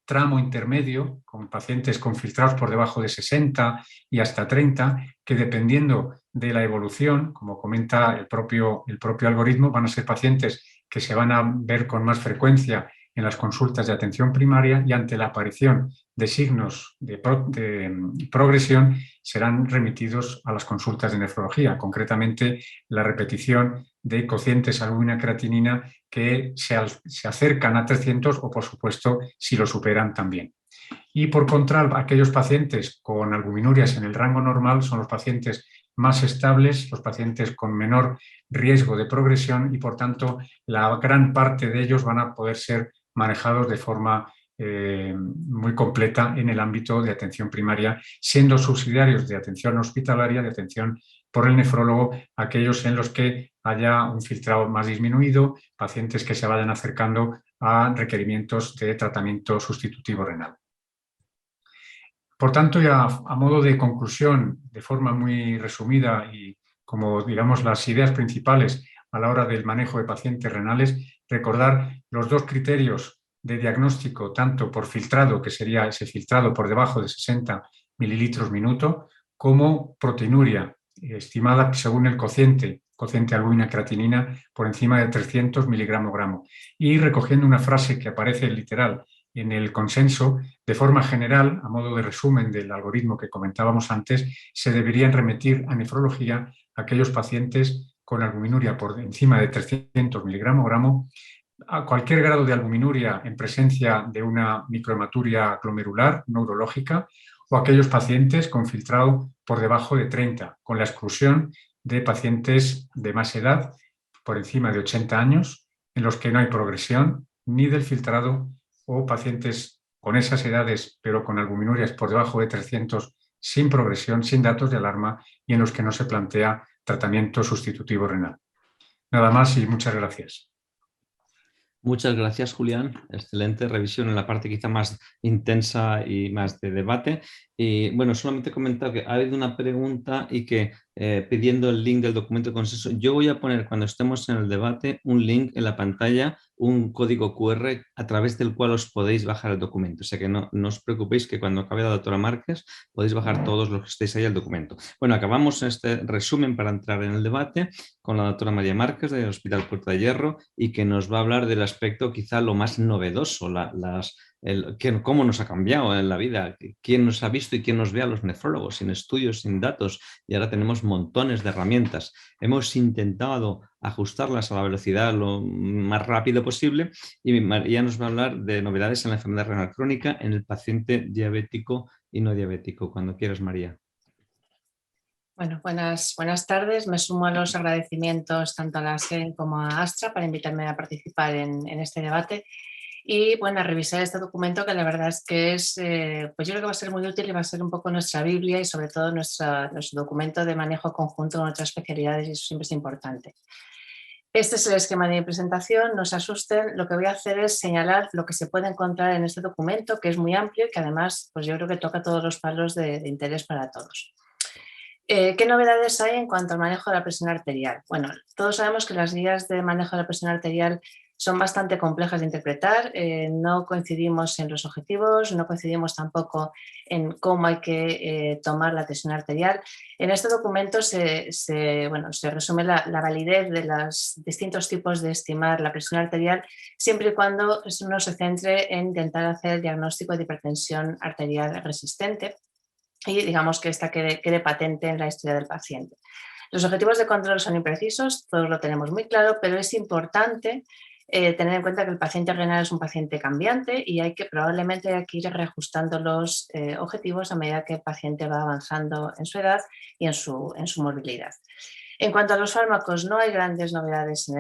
tramo intermedio con pacientes con filtrados por debajo de 60 y hasta 30, que dependiendo de la evolución, como comenta el propio algoritmo, van a ser pacientes que se van a ver con más frecuencia en las consultas de atención primaria, y ante la aparición de signos de progresión serán remitidos a las consultas de nefrología, concretamente la repetición de cocientes albúmina-creatinina que se acercan a 300 o, por supuesto, si lo superan también. Y por contra, aquellos pacientes con albuminurias en el rango normal son los pacientes más estables, los pacientes con menor riesgo de progresión, y por tanto la gran parte de ellos van a poder ser manejados de forma muy completa en el ámbito de atención primaria, siendo subsidiarios de atención hospitalaria, de atención por el nefrólogo, aquellos en los que haya un filtrado más disminuido, pacientes que se vayan acercando a requerimientos de tratamiento sustitutivo renal. Por tanto, ya a modo de conclusión, de forma muy resumida y como digamos las ideas principales a la hora del manejo de pacientes renales, recordar los dos criterios de diagnóstico, tanto por filtrado, que sería ese filtrado por debajo de 60 mililitros minuto, como proteinuria, estimada según el cociente albúmina-creatinina por encima de 300 miligramos gramo. Y recogiendo una frase que aparece literal en el consenso, de forma general, a modo de resumen del algoritmo que comentábamos antes, se deberían remitir a nefrología aquellos pacientes con albuminuria por encima de 300 miligramos gramo, a cualquier grado de albuminuria en presencia de una microhematuria glomerular neurológica, o aquellos pacientes con filtrado por debajo de 30, con la exclusión de pacientes de más edad, por encima de 80 años, en los que no hay progresión ni del filtrado, o pacientes con esas edades pero con albuminurias por debajo de 300 sin progresión, sin datos de alarma, y en los que no se plantea tratamiento sustitutivo renal. Nada más y muchas gracias. Muchas gracias, Julián. Excelente revisión en la parte quizá más intensa y más de debate. Y bueno, solamente comentar que ha habido una pregunta y que pidiendo el link del documento de consenso, yo voy a poner cuando estemos en el debate un link en la pantalla, un código QR a través del cual os podéis bajar el documento. O sea que no os preocupéis, que cuando acabe la doctora Márquez podéis bajar todos los que estéis ahí el documento. Bueno, acabamos este resumen para entrar en el debate con la doctora María Márquez del Hospital Puerta de Hierro, y que nos va a hablar del aspecto quizá lo más novedoso, cómo nos ha cambiado en la vida, quién nos ha visto y quién nos ve a los nefrólogos sin estudios, sin datos, y ahora tenemos montones de herramientas. Hemos intentado ajustarlas a la velocidad lo más rápido posible, y María nos va a hablar de novedades en la enfermedad renal crónica en el paciente diabético y no diabético. Cuando quieras, María. Bueno, buenas tardes. Me sumo a los agradecimientos tanto a la SEN como a Astra para invitarme a participar en este debate y bueno, a revisar este documento, que la verdad es que es, pues yo creo que va a ser muy útil y va a ser un poco nuestra Biblia y sobre todo nuestro documento de manejo conjunto con otras especialidades, y eso siempre es importante. Este es el esquema de mi presentación, no se asusten. Lo que voy a hacer es señalar lo que se puede encontrar en este documento, que es muy amplio y que además pues yo creo que toca todos los palos de interés para todos. ¿Qué novedades hay en cuanto al manejo de la presión arterial? Bueno, todos sabemos que las guías de manejo de la presión arterial son bastante complejas de interpretar, no coincidimos en los objetivos, no coincidimos tampoco en cómo hay que tomar la presión arterial. En este documento se resume la validez de los distintos tipos de estimar la presión arterial, siempre y cuando uno se centre en intentar hacer el diagnóstico de hipertensión arterial resistente y digamos que esta quede patente en la historia del paciente. Los objetivos de control son imprecisos, todos lo tenemos muy claro, pero es importante tener en cuenta que el paciente renal es un paciente cambiante y probablemente hay que ir reajustando los objetivos a medida que el paciente va avanzando en su edad y en su movilidad. En cuanto a los fármacos, no hay grandes novedades en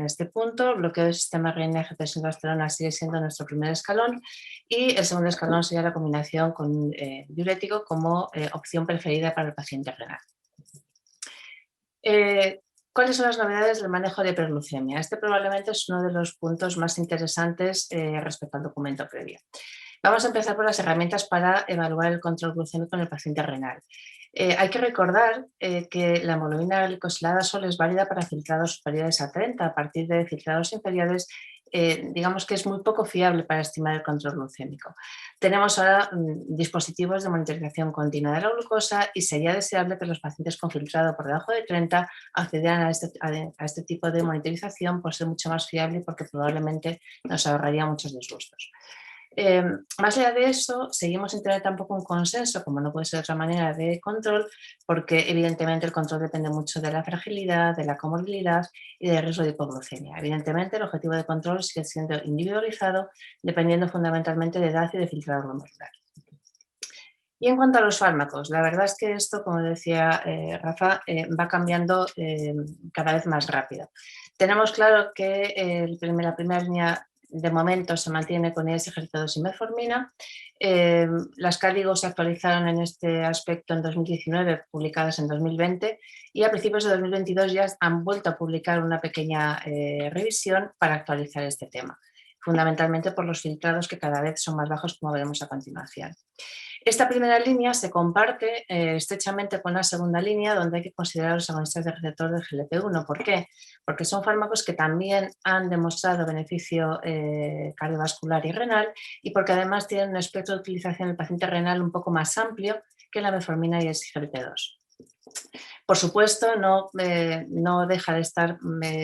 este punto. Bloqueo del sistema renin-angiotensina-aldosterona sigue siendo nuestro primer escalón, y el segundo escalón sería la combinación con diurético como opción preferida para el paciente renal. ¿Cuáles son las novedades del manejo de hiperglucemia? Este probablemente es uno de los puntos más interesantes respecto al documento previo. Vamos a empezar por las herramientas para evaluar el control glucémico en el paciente renal. Hay que recordar que la hemoglobina glicosilada solo es válida para filtrados superiores a 30. A partir de filtrados inferiores, digamos que es muy poco fiable para estimar el control glucémico. Tenemos ahora dispositivos de monitorización continua de la glucosa y sería deseable que los pacientes con filtrado por debajo de 30 accedieran a este tipo de monitorización por ser mucho más fiable y porque probablemente nos ahorraría muchos disgustos. Más allá de eso, seguimos sin tener tampoco un consenso, como no puede ser de otra manera, de control, porque evidentemente el control depende mucho de la fragilidad, de la comorbilidad y del riesgo de hipoglucemia. Evidentemente el objetivo de control sigue siendo individualizado, dependiendo fundamentalmente de edad y de filtrado glomerular. Y en cuanto a los fármacos, la verdad es que esto, como decía Rafa, va cambiando cada vez más rápido. Tenemos claro que la primera línea de momento se mantiene con ISGLT2 y metformina. Las CADIGO se actualizaron en este aspecto en 2019, publicadas en 2020, y a principios de 2022 ya han vuelto a publicar una pequeña revisión para actualizar este tema, fundamentalmente por los filtrados que cada vez son más bajos, como veremos a continuación. Esta primera línea se comparte estrechamente con la segunda línea, donde hay que considerar los agonistas de receptor de GLP-1. ¿Por qué? Porque son fármacos que también han demostrado beneficio cardiovascular y renal, y porque además tienen un espectro de utilización en el paciente renal un poco más amplio que la metformina y el SGLT2. Por supuesto, no deja de estar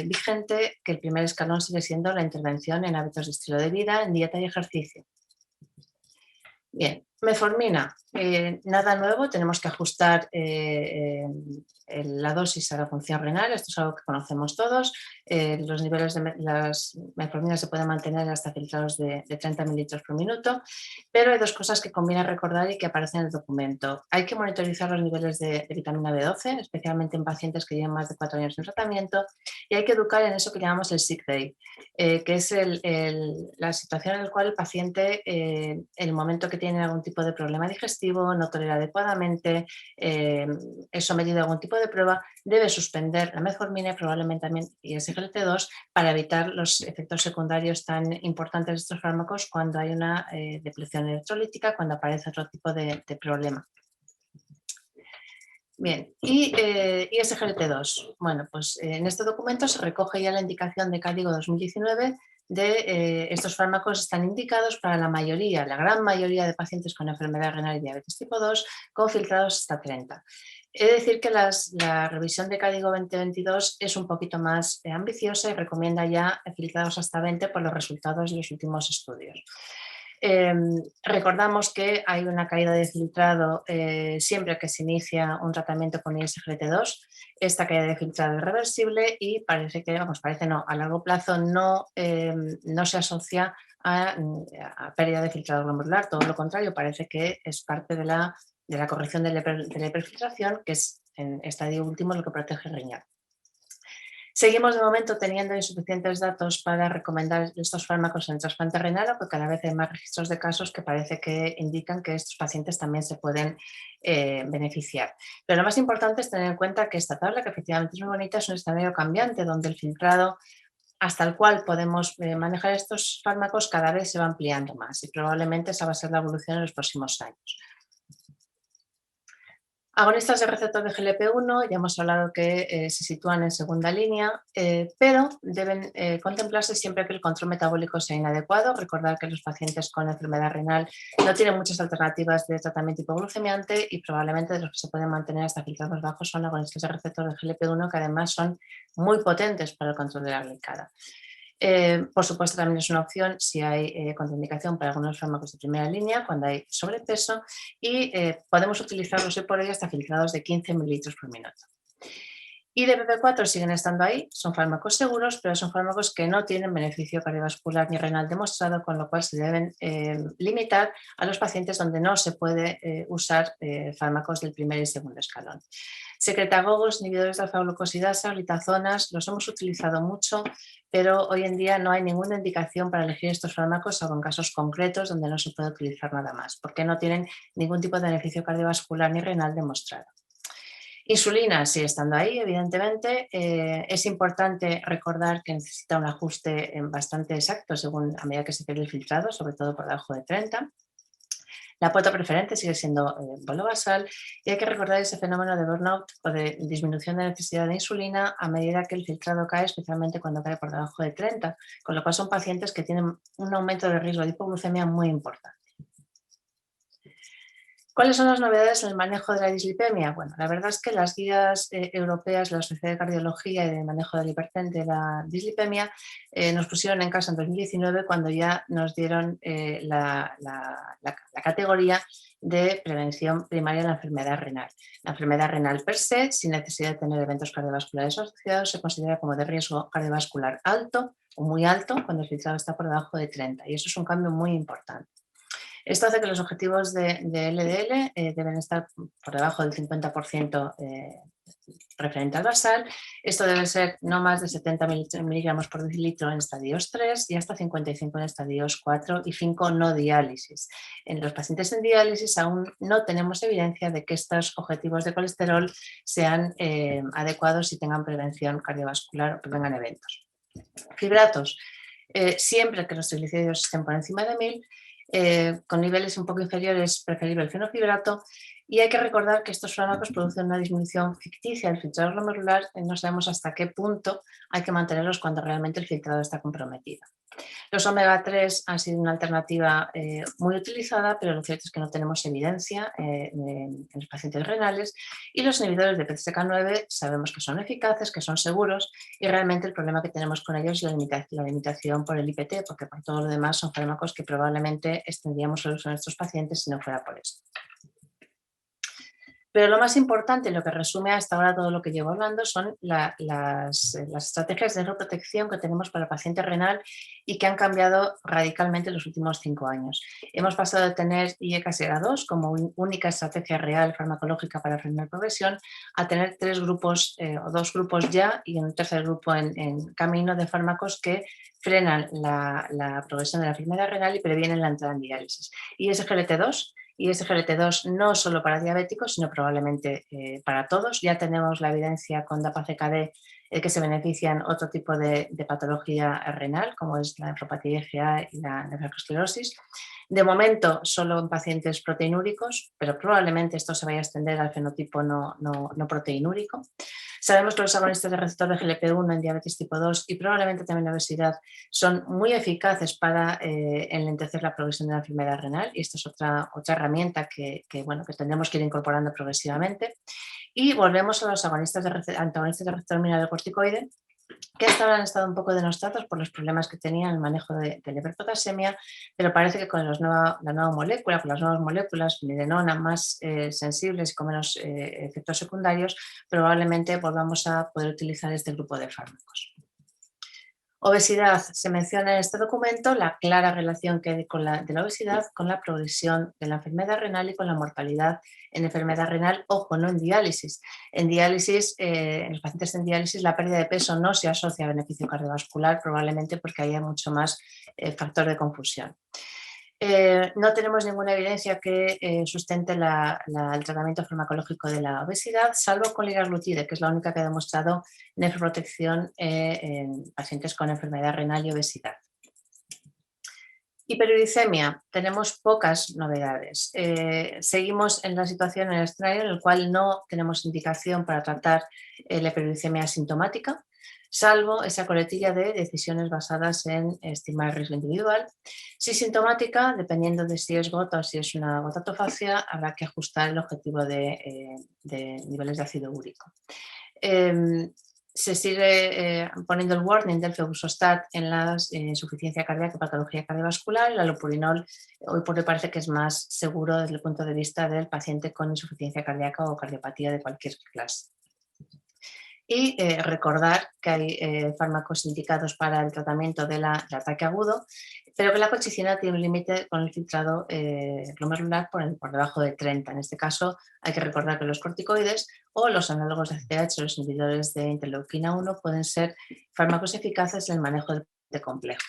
vigente que el primer escalón sigue siendo la intervención en hábitos de estilo de vida, en dieta y ejercicio. Bien, metformina, nada nuevo, tenemos que ajustar la dosis a la función renal, esto es algo que conocemos todos. Los niveles de las metforminas se pueden mantener hasta filtrados de 30 mililitros por minuto, pero hay dos cosas que conviene recordar y que aparecen en el documento. Hay que monitorizar los niveles de vitamina B12, especialmente en pacientes que llevan más de 4 años de tratamiento, y hay que educar en eso que llamamos el sick day, que es la situación en la cual el paciente, en el momento que tiene algún tipo de problema digestivo, no tolera adecuadamente, es sometido a algún tipo de prueba, debe suspender la metformina y probablemente también SGLT2 para evitar los efectos secundarios tan importantes de estos fármacos cuando hay una depleción electrolítica, cuando aparece otro tipo de problema. Bien, y SGLT2. Bueno, pues en este documento se recoge ya la indicación de CADIGO 2019 de estos fármacos están indicados para la mayoría, la gran mayoría de pacientes con enfermedad renal y diabetes tipo 2 con filtrados hasta 30. He de decir que la revisión de CADIGO 2022 es un poquito más ambiciosa y recomienda ya filtrados hasta 20 por los resultados de los últimos estudios. Recordamos que hay una caída de filtrado siempre que se inicia un tratamiento con ISGLT2. Esta caída de filtrado es reversible y parece que, a largo plazo no se asocia a pérdida de filtrado glomerular, todo lo contrario, parece que es parte de la corrección de la hiperfiltración, que es en estadio último lo que protege el riñón. Seguimos de momento teniendo insuficientes datos para recomendar estos fármacos en trasplante renal, aunque cada vez hay más registros de casos que parece que indican que estos pacientes también se pueden beneficiar. Pero lo más importante es tener en cuenta que esta tabla, que efectivamente es muy bonita, es un escenario cambiante donde el filtrado hasta el cual podemos manejar estos fármacos cada vez se va ampliando más y probablemente esa va a ser la evolución en los próximos años. Agonistas de receptor de GLP-1, ya hemos hablado que se sitúan en segunda línea, pero deben contemplarse siempre que el control metabólico sea inadecuado. Recordar que los pacientes con enfermedad renal no tienen muchas alternativas de tratamiento hipoglucemiante y probablemente de los que se pueden mantener hasta filtrados bajos son agonistas de receptor de GLP-1, que además son muy potentes para el control de la glicada. Por supuesto, también es una opción si hay contraindicación para algunos fármacos de primera línea, cuando hay sobrepeso, y podemos utilizarlos hoy por hoy hasta filtrados de 15 mililitros por minuto. Y de PP4 siguen estando ahí, son fármacos seguros, pero son fármacos que no tienen beneficio cardiovascular ni renal demostrado, con lo cual se deben limitar a los pacientes donde no se puede usar fármacos del primer y segundo escalón. Secretagogos, inhibidores de alfa-glucosidasa, glitazonas, los hemos utilizado mucho, pero hoy en día no hay ninguna indicación para elegir estos fármacos, salvo en casos concretos donde no se puede utilizar nada más, porque no tienen ningún tipo de beneficio cardiovascular ni renal demostrado. Insulina sigue estando ahí, evidentemente. Es importante recordar que necesita un ajuste bastante exacto según a medida que se pierde el filtrado, sobre todo por debajo de 30. La pauta preferente sigue siendo bolo basal y hay que recordar ese fenómeno de burnout o de disminución de necesidad de insulina a medida que el filtrado cae, especialmente cuando cae por debajo de 30, con lo cual son pacientes que tienen un aumento de riesgo de hipoglucemia muy importante. ¿Cuáles son las novedades en el manejo de la dislipemia? Bueno, la verdad es que las guías europeas de la Sociedad de Cardiología y de manejo de la dislipemia nos pusieron en casa en 2019 cuando ya nos dieron la categoría de prevención primaria de la enfermedad renal. La enfermedad renal per se, sin necesidad de tener eventos cardiovasculares asociados, se considera como de riesgo cardiovascular alto o muy alto cuando el filtrado está por debajo de 30 y eso es un cambio muy importante. Esto hace que los objetivos de LDL deben estar por debajo del 50% referente al basal. Esto debe ser no más de 70 miligramos por decilitro en estadios 3 y hasta 55 en estadios 4 y 5 no diálisis. En los pacientes en diálisis aún no tenemos evidencia de que estos objetivos de colesterol sean adecuados y tengan prevención cardiovascular o prevengan eventos. Fibratos. Siempre que los triglicéridos estén por encima de 1000, con niveles un poco inferiores preferible el fenofibrato y hay que recordar que estos fármacos producen una disminución ficticia del filtrado glomerular y no sabemos hasta qué punto hay que mantenerlos cuando realmente el filtrado está comprometido. Los omega 3 han sido una alternativa muy utilizada, pero lo cierto es que no tenemos evidencia en los pacientes renales y los inhibidores de PCSK9 sabemos que son eficaces, que son seguros y realmente el problema que tenemos con ellos es la limitación por el IPT, porque por todo lo demás son fármacos que probablemente extendríamos el uso en estos pacientes si no fuera por esto. Pero lo más importante, lo que resume hasta ahora todo lo que llevo hablando, son las estrategias de neuroprotección que tenemos para el paciente renal y que han cambiado radicalmente en los últimos 5 años. Hemos pasado de tener IECAS-ERA2 como única estrategia real farmacológica para frenar progresión a tener 3 grupos o 2 grupos ya y un tercer grupo en camino de fármacos que frenan la progresión de la enfermedad renal y previenen la entrada en diálisis. Y SGLT2 y SGLT2 no solo para diabéticos, sino probablemente para todos. Ya tenemos la evidencia con DAPA-CKD que se benefician otro tipo de patología renal, como es la nefropatía IgA y la nefrosclerosis. De momento, solo en pacientes proteinúricos, pero probablemente esto se vaya a extender al fenotipo no proteinúrico. Sabemos que los agonistas de receptor de GLP-1 en diabetes tipo 2 y probablemente también en obesidad son muy eficaces para enlentecer la progresión de la enfermedad renal y esta es otra herramienta que tendremos que ir incorporando progresivamente. Y volvemos a los antagonistas de receptor terminal del corticoide, que hasta ahora han estado un poco denostados por los problemas que tenían el manejo de la hiperpotasemia, pero parece que con la nueva molécula, con las nuevas moléculas mirenona más sensibles y con menos efectos secundarios, probablemente volvamos a poder utilizar este grupo de fármacos. Obesidad. Se menciona en este documento la clara relación que hay de la obesidad con la progresión de la enfermedad renal y con la mortalidad en enfermedad renal, ojo, no en diálisis. En diálisis, en los pacientes en diálisis, la pérdida de peso no se asocia a beneficio cardiovascular, probablemente porque haya mucho más factor de confusión. No tenemos ninguna evidencia que sustente el tratamiento farmacológico de la obesidad, salvo con liraglutide, que es la única que ha demostrado nefroprotección en pacientes con enfermedad renal y obesidad. Hiperuricemia, tenemos pocas novedades. Seguimos en la situación en el escenario en el cual no tenemos indicación para tratar la hiperuricemia asintomática, salvo esa coletilla de decisiones basadas en estimar el riesgo individual. Si sintomática, dependiendo de si es gota o si es una gotatofagia, habrá que ajustar el objetivo de niveles de ácido úrico. Se sigue poniendo el warning del febuxostat en la insuficiencia cardíaca y patología cardiovascular. El allopurinol hoy por hoy parece que es más seguro desde el punto de vista del paciente con insuficiencia cardíaca o cardiopatía de cualquier clase. Y recordar que hay fármacos indicados para el tratamiento del ataque agudo, pero que la colchicina tiene un límite con el filtrado glomerular por debajo de 30. En este caso hay que recordar que los corticoides o los análogos de ACTH o los inhibidores de interleuquina 1 pueden ser fármacos eficaces en el manejo de complejo.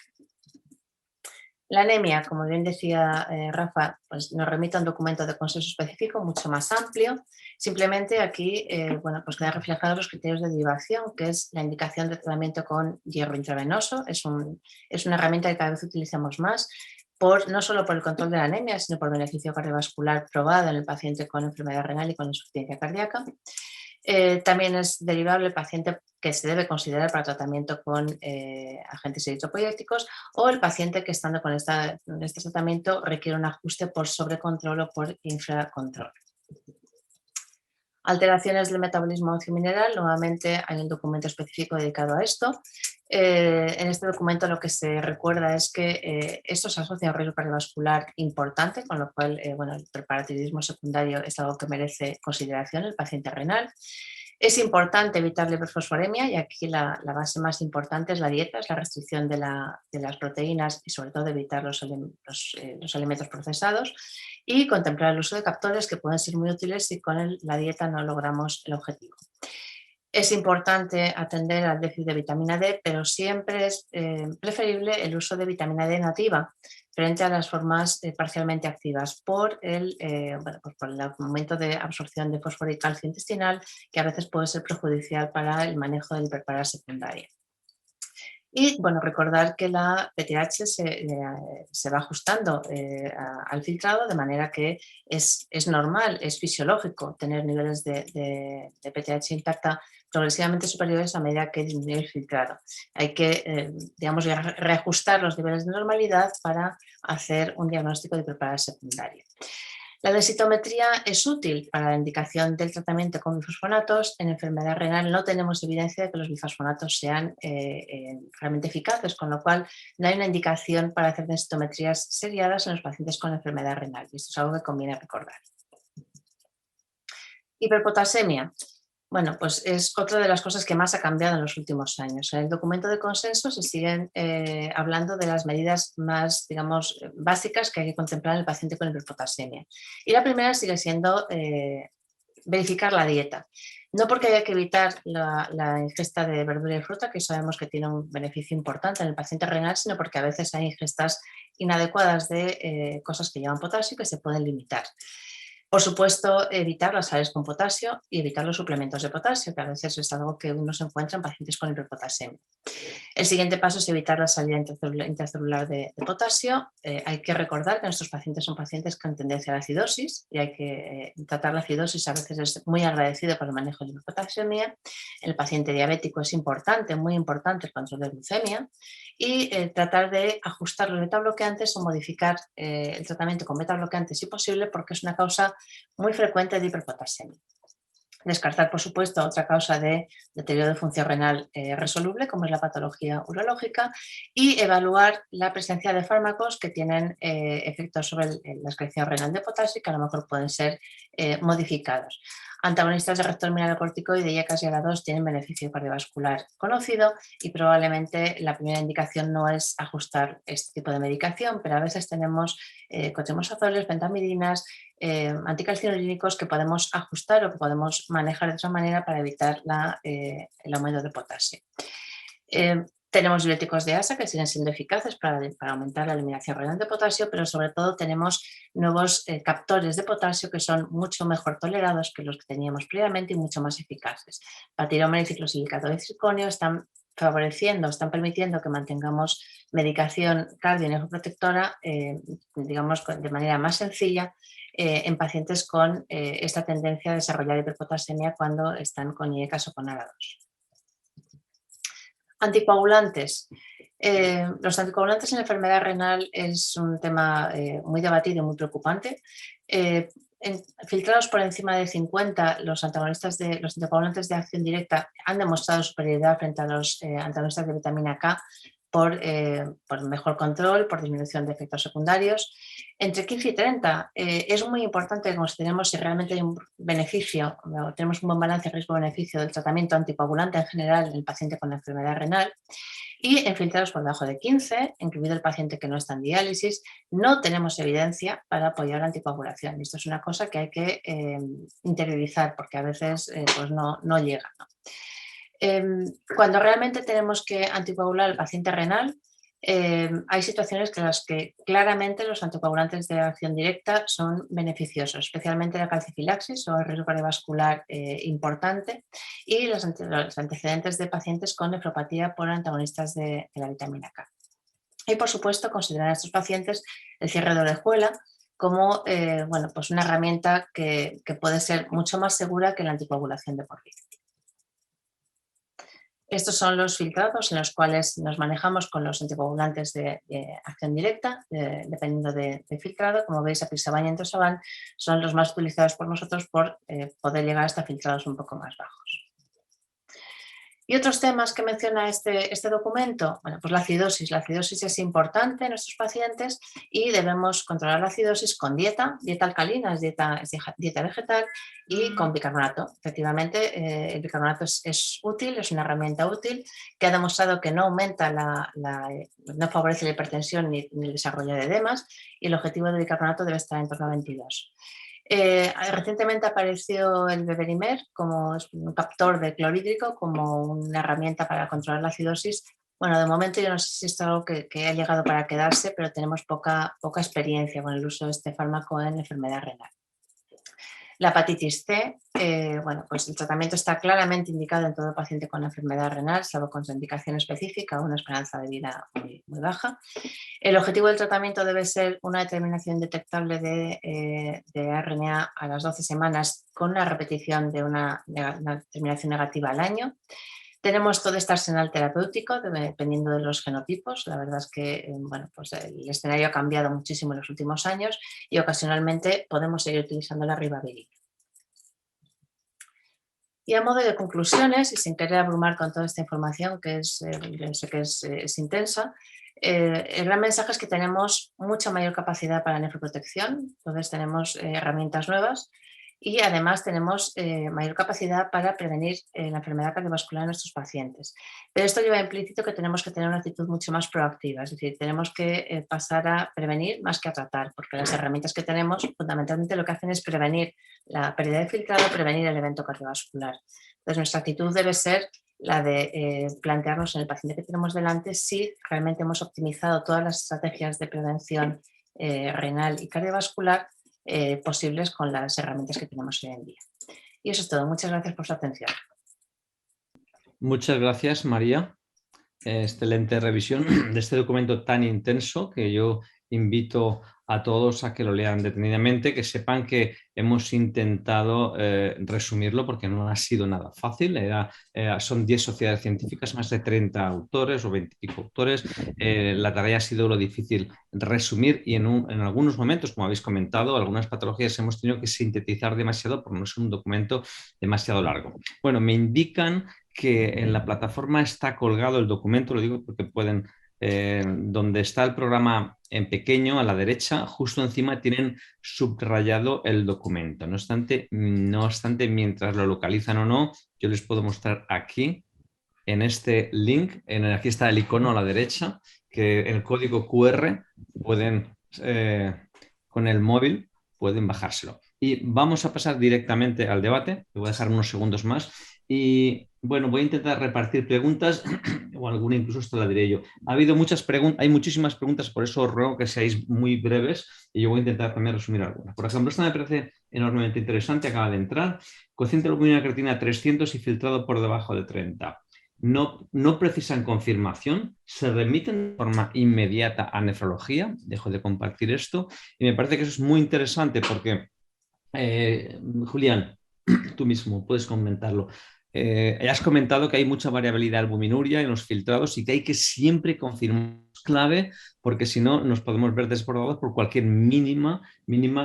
La anemia, como bien decía Rafa, pues nos remite a un documento de consenso específico mucho más amplio. Simplemente aquí pues quedan reflejados los criterios de derivación, que es la indicación de tratamiento con hierro intravenoso. Es una herramienta que cada vez utilizamos más. no solo por el control de la anemia, sino por beneficio cardiovascular probado en el paciente con enfermedad renal y con insuficiencia cardíaca. También es derivable el paciente que se debe considerar para tratamiento con agentes eritropoyéticos, o el paciente que estando con este tratamiento requiere un ajuste por sobrecontrol o por infracontrol. Alteraciones del metabolismo óseo mineral, nuevamente hay un documento específico dedicado a esto. En este documento lo que se recuerda es que esto se asocia a un riesgo cardiovascular importante, con lo cual bueno, el preparativismo secundario es algo que merece consideración en el paciente renal. Es importante evitar la hiperfosforemia, y aquí la base más importante es la dieta, es la restricción de las proteínas y sobre todo evitar los alimentos procesados, y contemplar el uso de captores que pueden ser muy útiles si con la dieta no logramos el objetivo. Es importante atender al déficit de vitamina D, pero siempre es preferible el uso de vitamina D nativa frente a las formas parcialmente activas por el aumento de absorción de fósforo y calcio intestinal, que a veces puede ser perjudicial para el manejo del hiperparar secundaria. Y bueno, recordar que la PTH se va ajustando al filtrado, de manera que es normal, es fisiológico tener niveles de PTH intacta progresivamente superiores a medida que disminuye el filtrado. Hay que, digamos, reajustar los niveles de normalidad para hacer un diagnóstico de hiperparar secundaria. La densitometría es útil para la indicación del tratamiento con bifosfonatos. En enfermedad renal no tenemos evidencia de que los bifosfonatos sean realmente eficaces, con lo cual no hay una indicación para hacer densitometrías seriadas en los pacientes con enfermedad renal. Y esto es algo que conviene recordar. Hiperpotasemia. Bueno, pues es otra de las cosas que más ha cambiado en los últimos años. En el documento de consenso se siguen hablando de las medidas más, digamos, básicas que hay que contemplar en el paciente con hiperpotasemia. Y la primera sigue siendo verificar la dieta. No porque haya que evitar la ingesta de verdura y fruta, que sabemos que tiene un beneficio importante en el paciente renal, sino porque a veces hay ingestas inadecuadas de cosas que llevan potasio que se pueden limitar. Por supuesto, evitar las sales con potasio y evitar los suplementos de potasio, que a veces es algo que uno se encuentra en pacientes con hiperpotasemia. El siguiente paso es evitar la salida intracelular de potasio. Hay que recordar que nuestros pacientes son pacientes con tendencia a la acidosis, y hay que tratar la acidosis. A veces es muy agradecido por el manejo de la hiperpotasemia. En el paciente diabético es importante, muy importante, el control de glucemia, y tratar de ajustar los betabloqueantes o modificar el tratamiento con betabloqueantes si posible, porque es una causa muy frecuente de hiperpotasemia. Descartar, por supuesto, otra causa de deterioro de función renal resoluble, como es la patología urológica, y evaluar la presencia de fármacos que tienen efectos sobre la excreción renal de potasio, que a lo mejor pueden ser modificados. Antagonistas de receptor mineralocorticoide y ECAS-YARA2 tienen beneficio cardiovascular conocido, y probablemente la primera indicación no es ajustar este tipo de medicación, pero a veces tenemos cotrimoxazoles, pentamidinas, anticalcinolínicos que podemos ajustar o que podemos manejar de otra manera para evitar el aumento de potasio. Tenemos diuréticos de ASA que siguen siendo eficaces para aumentar la eliminación renal de potasio, pero sobre todo tenemos nuevos captores de potasio que son mucho mejor tolerados que los que teníamos previamente y mucho más eficaces. Patiromer y ciclosilicato de circonio están favoreciendo, están permitiendo que mantengamos medicación cardio-nefroprotectora, digamos, de manera más sencilla en pacientes con esta tendencia a desarrollar hiperpotasemia cuando están con IECAS o con ARA2. Anticoagulantes. Los anticoagulantes en la enfermedad renal es un tema muy debatido y muy preocupante. Filtrados por encima de 50, los anticoagulantes de acción directa han demostrado superioridad frente a los antagonistas de vitamina K por mejor control, por disminución de efectos secundarios. Entre 15 y 30 es muy importante que consideremos si realmente hay un beneficio, tenemos un buen balance riesgo-beneficio del tratamiento anticoagulante en general en el paciente con la enfermedad renal. Y en filtrados por debajo de 15, incluido el paciente que no está en diálisis, no tenemos evidencia para apoyar la anticoagulación. Esto es una cosa que hay que interiorizar, porque a veces pues no llega, ¿no? Cuando realmente tenemos que anticoagular al paciente renal, hay situaciones en las que claramente los anticoagulantes de acción directa son beneficiosos, especialmente la calcifilaxis o el riesgo cardiovascular importante, y los antecedentes de pacientes con nefropatía por antagonistas de la vitamina K. Y, por supuesto, considerar a estos pacientes el cierre de orejuela como bueno, pues una herramienta que puede ser mucho más segura que la anticoagulación de por vida. Estos son los filtrados en los cuales nos manejamos con los anticoagulantes de acción directa, dependiendo de filtrado. Como veis, apixaban y entosaban son los más utilizados por nosotros por poder llegar hasta filtrados un poco más bajos. Y otros temas que menciona este documento, bueno, pues la acidosis. La acidosis es importante en nuestros pacientes y debemos controlar la acidosis con dieta alcalina, es dieta vegetal, y con bicarbonato. Efectivamente, el bicarbonato es útil, es una herramienta útil que ha demostrado que no aumenta no favorece la hipertensión ni el desarrollo de edemas, y el objetivo del bicarbonato debe estar en torno a 22. Recientemente apareció el beberimer como un captor de clorhídrico, como una herramienta para controlar la acidosis. Bueno, de momento yo no sé si esto es algo que ha llegado para quedarse, pero tenemos poca experiencia con el uso de este fármaco en enfermedad renal. La hepatitis C, bueno, pues el tratamiento está claramente indicado en todo paciente con enfermedad renal, salvo contraindicación específica o una esperanza de vida muy baja. El objetivo del tratamiento debe ser una determinación detectable de RNA a las 12 semanas con una repetición de una determinación negativa al año. Tenemos todo este arsenal terapéutico dependiendo de los genotipos. La verdad es que bueno, pues el escenario ha cambiado muchísimo en los últimos años y ocasionalmente podemos seguir utilizando la ribavirina. Y a modo de conclusiones, y sin querer abrumar con toda esta información que sé que es intensa, el gran mensaje es que tenemos mucha mayor capacidad para nefroprotección, entonces tenemos herramientas nuevas y además tenemos mayor capacidad para prevenir la enfermedad cardiovascular en nuestros pacientes. Pero esto lleva implícito que tenemos que tener una actitud mucho más proactiva, es decir, tenemos que pasar a prevenir más que a tratar, porque las herramientas que tenemos fundamentalmente lo que hacen es prevenir la pérdida de filtrado, prevenir el evento cardiovascular. Entonces nuestra actitud debe ser la de plantearnos en el paciente que tenemos delante si realmente hemos optimizado todas las estrategias de prevención renal y cardiovascular posibles con las herramientas que tenemos hoy en día. Y eso es todo. Muchas gracias por su atención. Muchas gracias, María. Excelente revisión de este documento tan intenso que yo invito a todos a que lo lean detenidamente, que sepan que hemos intentado resumirlo porque no ha sido nada fácil. Son 10 sociedades científicas, más de 30 autores o 20 y pico autores. La tarea ha sido lo difícil resumir y en algunos momentos, como habéis comentado, algunas patologías hemos tenido que sintetizar demasiado por no ser un documento demasiado largo. Bueno, me indican que en la plataforma está colgado el documento, lo digo porque pueden, donde está el programa en pequeño a la derecha, justo encima tienen subrayado el documento. No obstante, mientras lo localizan o no, yo les puedo mostrar aquí, en este link, aquí está el icono a la derecha, que el código QR pueden, con el móvil, pueden bajárselo. Y vamos a pasar directamente al debate, te voy a dejar unos segundos más. Y bueno, voy a intentar repartir preguntas, o alguna incluso hasta la diré yo. Ha habido muchas preguntas, hay muchísimas preguntas, por eso os ruego que seáis muy breves y yo voy a intentar también resumir algunas. Por ejemplo, esta me parece enormemente interesante, acaba de entrar. Cociente de albúmina creatina 300 y filtrado por debajo de 30. No precisan confirmación, se remiten de forma inmediata a nefrología. Dejo de compartir esto y me parece que eso es muy interesante porque, Julián, tú mismo puedes comentarlo. Has comentado que hay mucha variabilidad de albuminuria en los filtrados y que hay que siempre confirmar, clave, porque si no nos podemos ver desbordados por cualquier mínima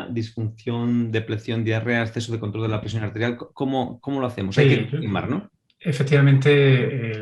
disfunción, depleción, diarrea, exceso de control de la presión arterial. ¿Cómo lo hacemos? Hay que confirmar, ¿no? Efectivamente,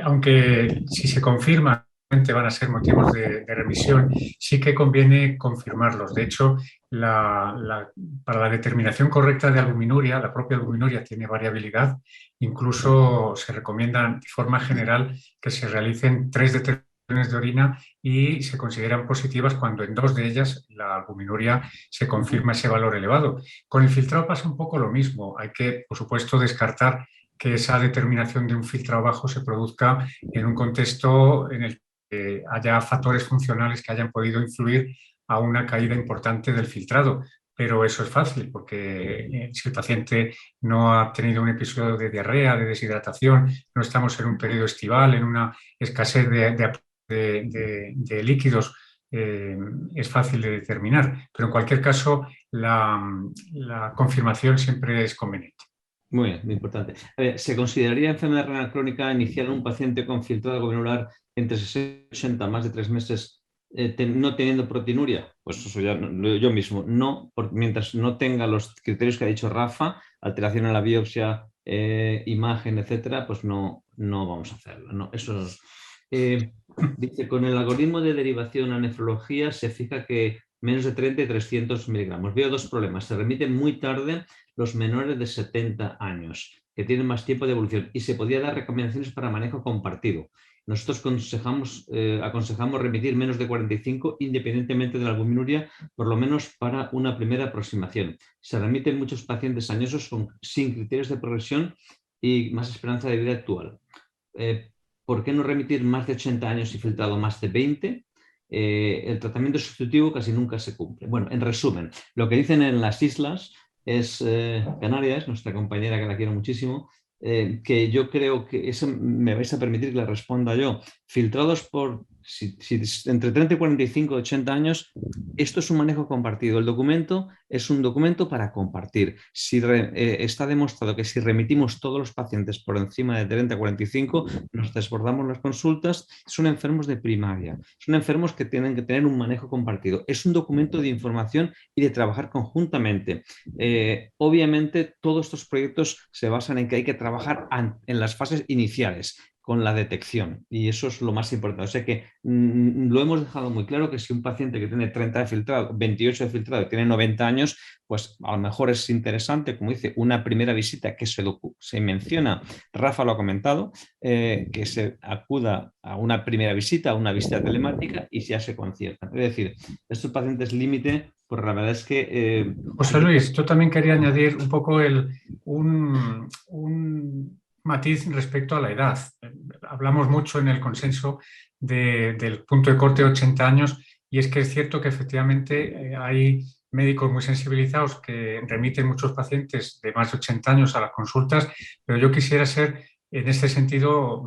aunque si se confirma van a ser motivos de remisión, sí que conviene confirmarlos. De hecho, para la determinación correcta de albuminuria, la propia albuminuria tiene variabilidad, incluso se recomienda de forma general que se realicen 3 determinaciones de orina y se consideran positivas cuando en 2 de ellas la albuminuria se confirma ese valor elevado. Con el filtrado pasa un poco lo mismo. Hay que, por supuesto, descartar que esa determinación de un filtrado bajo se produzca en un contexto en el que haya factores funcionales que hayan podido influir a una caída importante del filtrado. Pero eso es fácil porque si el paciente no ha tenido un episodio de diarrea, de deshidratación, no estamos en un periodo estival, en una escasez de de líquidos es fácil de determinar, pero en cualquier caso la confirmación siempre es conveniente. Muy bien, muy importante. ¿Se consideraría enfermedad renal crónica inicial en un paciente con filtrado glomerular entre 60 y 80, más de 3 meses, no teniendo proteinuria? Pues eso ya yo mismo, no, mientras no tenga los criterios que ha dicho Rafa, alteración en la biopsia, imagen, etcétera, pues no vamos a hacerlo. No, eso dice, con el algoritmo de derivación a nefrología se fija que menos de 30 y 300 miligramos. Veo dos problemas. Se remiten muy tarde los menores de 70 años, que tienen más tiempo de evolución, y se podría dar recomendaciones para manejo compartido. Nosotros aconsejamos remitir menos de 45 independientemente de la albuminuria, por lo menos para una primera aproximación. Se remiten muchos pacientes añosos sin criterios de progresión y más esperanza de vida actual. ¿Por qué no remitir más de 80 años y filtrado más de 20? El tratamiento sustitutivo casi nunca se cumple. Bueno, en resumen, lo que dicen en las islas es Canarias, nuestra compañera que la quiero muchísimo, que yo creo que eso me vais a permitir que la responda yo. Filtrados por entre 30 y 45, 80 años, esto es un manejo compartido. El documento es un documento para compartir. Está demostrado que si remitimos todos los pacientes por encima de 30 a 45, nos desbordamos las consultas. Son enfermos de primaria, son enfermos que tienen que tener un manejo compartido. Es un documento de información y de trabajar conjuntamente. Obviamente, todos estos proyectos se basan en que hay que trabajar en las fases iniciales, con la detección, y eso es lo más importante. O sea que lo hemos dejado muy claro, que si un paciente que tiene 30 de filtrado, 28 de filtrado y tiene 90 años, pues a lo mejor es interesante, como dice, una primera visita que se menciona, Rafa lo ha comentado, que se acuda a una primera visita, a una visita telemática, y ya se conciertan. Es decir, estos pacientes límite, pues la verdad es que... José Luis, yo también quería añadir un poco un matiz respecto a la edad. Hablamos mucho en el consenso del punto de corte de 80 años, y es que es cierto que efectivamente hay médicos muy sensibilizados que remiten muchos pacientes de más de 80 años a las consultas, pero yo quisiera ser, en este sentido,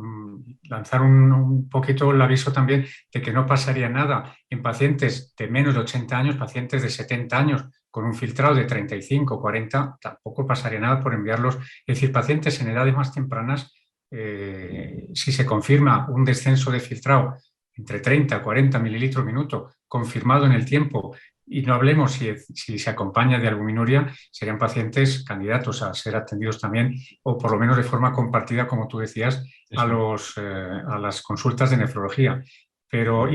lanzar un poquito el aviso también de que no pasaría nada en pacientes de menos de 80 años, pacientes de 70 años, con un filtrado de 35, 40, tampoco pasaría nada por enviarlos. Es decir, pacientes en edades más tempranas, si se confirma un descenso de filtrado entre 30 y 40 mililitros minuto, confirmado en el tiempo, y no hablemos si se acompaña de albuminuria, serían pacientes candidatos a ser atendidos también, o por lo menos de forma compartida, como tú decías, a las consultas de nefrología. Pero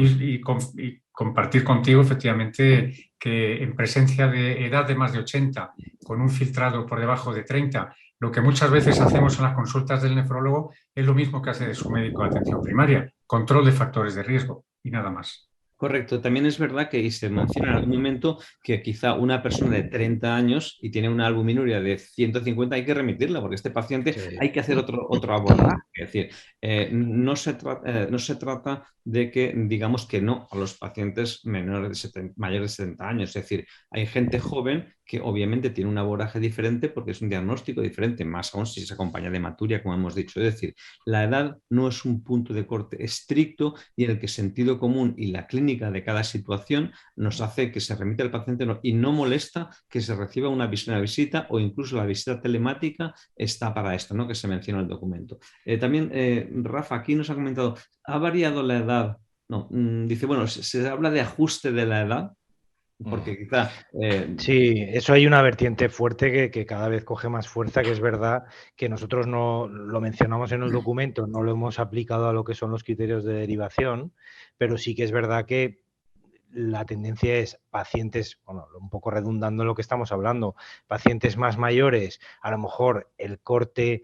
compartir contigo, efectivamente, que en presencia de edad de más de 80, con un filtrado por debajo de 30, lo que muchas veces hacemos en las consultas del nefrólogo es lo mismo que hace de su médico de atención primaria, control de factores de riesgo y nada más. Correcto, también es verdad que se menciona en algún momento que quizá una persona de 30 años y tiene una albuminuria de 150 hay que remitirla, porque este paciente hay que hacer otro abordaje. Es decir, no se trata de que digamos que no a los pacientes mayores de 70 años. Es decir, hay gente joven que obviamente tiene un abordaje diferente porque es un diagnóstico diferente, más aún si se acompaña de hematuria, como hemos dicho. Es decir, la edad no es un punto de corte estricto y en el que sentido común y la clínica de cada situación nos hace que se remita al paciente y no molesta que se reciba una visita, o incluso la visita telemática está para esto, ¿no? Que se menciona en el documento. También Rafa aquí nos ha comentado, ¿ha variado la edad? No, dice, bueno, se habla de ajuste de la edad, porque quizá... Sí, eso hay una vertiente fuerte que cada vez coge más fuerza, que es verdad que nosotros no lo mencionamos en el documento, no lo hemos aplicado a lo que son los criterios de derivación, pero sí que es verdad que la tendencia es pacientes, bueno, un poco redundando en lo que estamos hablando, pacientes más mayores, a lo mejor el corte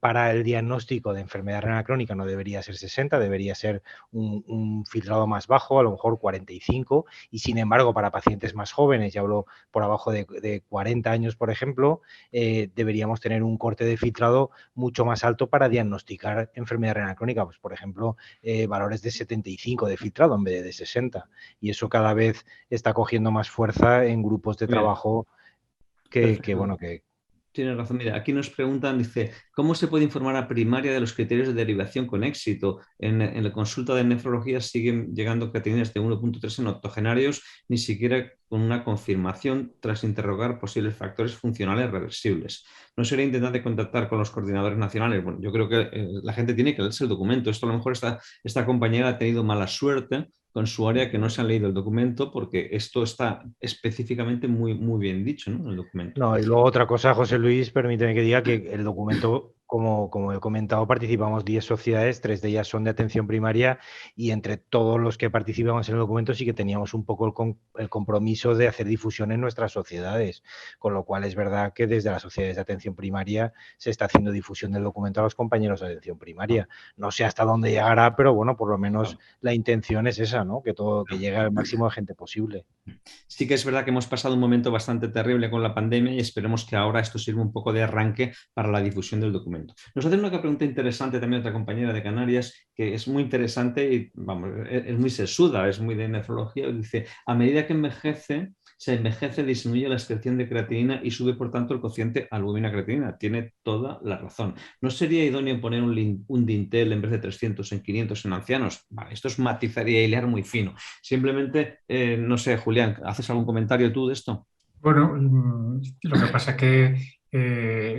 para el diagnóstico de enfermedad renal crónica no debería ser 60, debería ser un filtrado más bajo, a lo mejor 45, y sin embargo para pacientes más jóvenes, ya hablo por abajo de 40 años, por ejemplo, deberíamos tener un corte de filtrado mucho más alto para diagnosticar enfermedad renal crónica, pues por ejemplo, valores de 75 de filtrado en vez de 60, y eso cada vez está cogiendo más fuerza en grupos de trabajo que bueno, que Tienes razón. Mira, aquí nos preguntan, dice, ¿cómo se puede informar a primaria de los criterios de derivación con éxito? En la consulta de nefrología siguen llegando creatininas de 1.3 en octogenarios, ni siquiera con una confirmación tras interrogar posibles factores funcionales reversibles. ¿No sería intentante contactar con los coordinadores nacionales? Bueno, yo creo que la gente tiene que leerse el documento. Esto a lo mejor esta compañera ha tenido mala suerte con su área, que no se han leído el documento, porque esto está específicamente muy bien dicho, ¿no?, en el documento. No, y luego otra cosa, José Luis, permíteme que diga que el documento, como he comentado, participamos 10 sociedades, 3 de ellas son de atención primaria, y entre todos los que participamos en el documento sí que teníamos un poco el compromiso de hacer difusión en nuestras sociedades, con lo cual es verdad que desde las sociedades de atención primaria se está haciendo difusión del documento a los compañeros de atención primaria. No sé hasta dónde llegará, pero bueno, por lo menos la intención es esa, ¿no? Que llegue al máximo de gente posible. Sí que es verdad que hemos pasado un momento bastante terrible con la pandemia y esperemos que ahora esto sirva un poco de arranque para la difusión del documento. Nos hacen una pregunta interesante también otra compañera de Canarias, que es muy interesante y vamos, es muy sesuda, es muy de nefrología. Dice, a medida que se envejece, disminuye la excreción de creatinina y sube, por tanto, el cociente albumina-creatinina. Tiene toda la razón. ¿No sería idóneo poner un dintel en vez de 300 en 500 en ancianos? Vale, esto es matizar y hilar muy fino. Simplemente, no sé, Julián, ¿haces algún comentario tú de esto? Bueno, lo que pasa que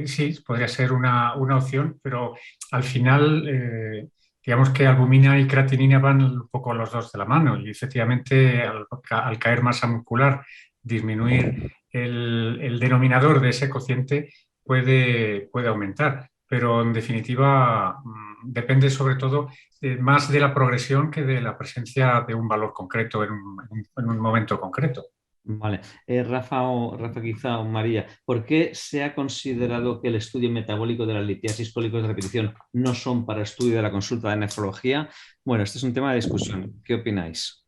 sí, podría ser una opción, pero al final, digamos que albumina y creatinina van un poco los dos de la mano y efectivamente al caer masa muscular, disminuir el denominador de ese cociente puede aumentar, pero en definitiva depende sobre todo más de la progresión que de la presencia de un valor concreto en un momento concreto. Vale. Rafa quizá o María, ¿por qué se ha considerado que el estudio metabólico de la litiasis cólicos de repetición no son para estudio de la consulta de nefrología? Bueno, este es un tema de discusión. ¿Qué opináis?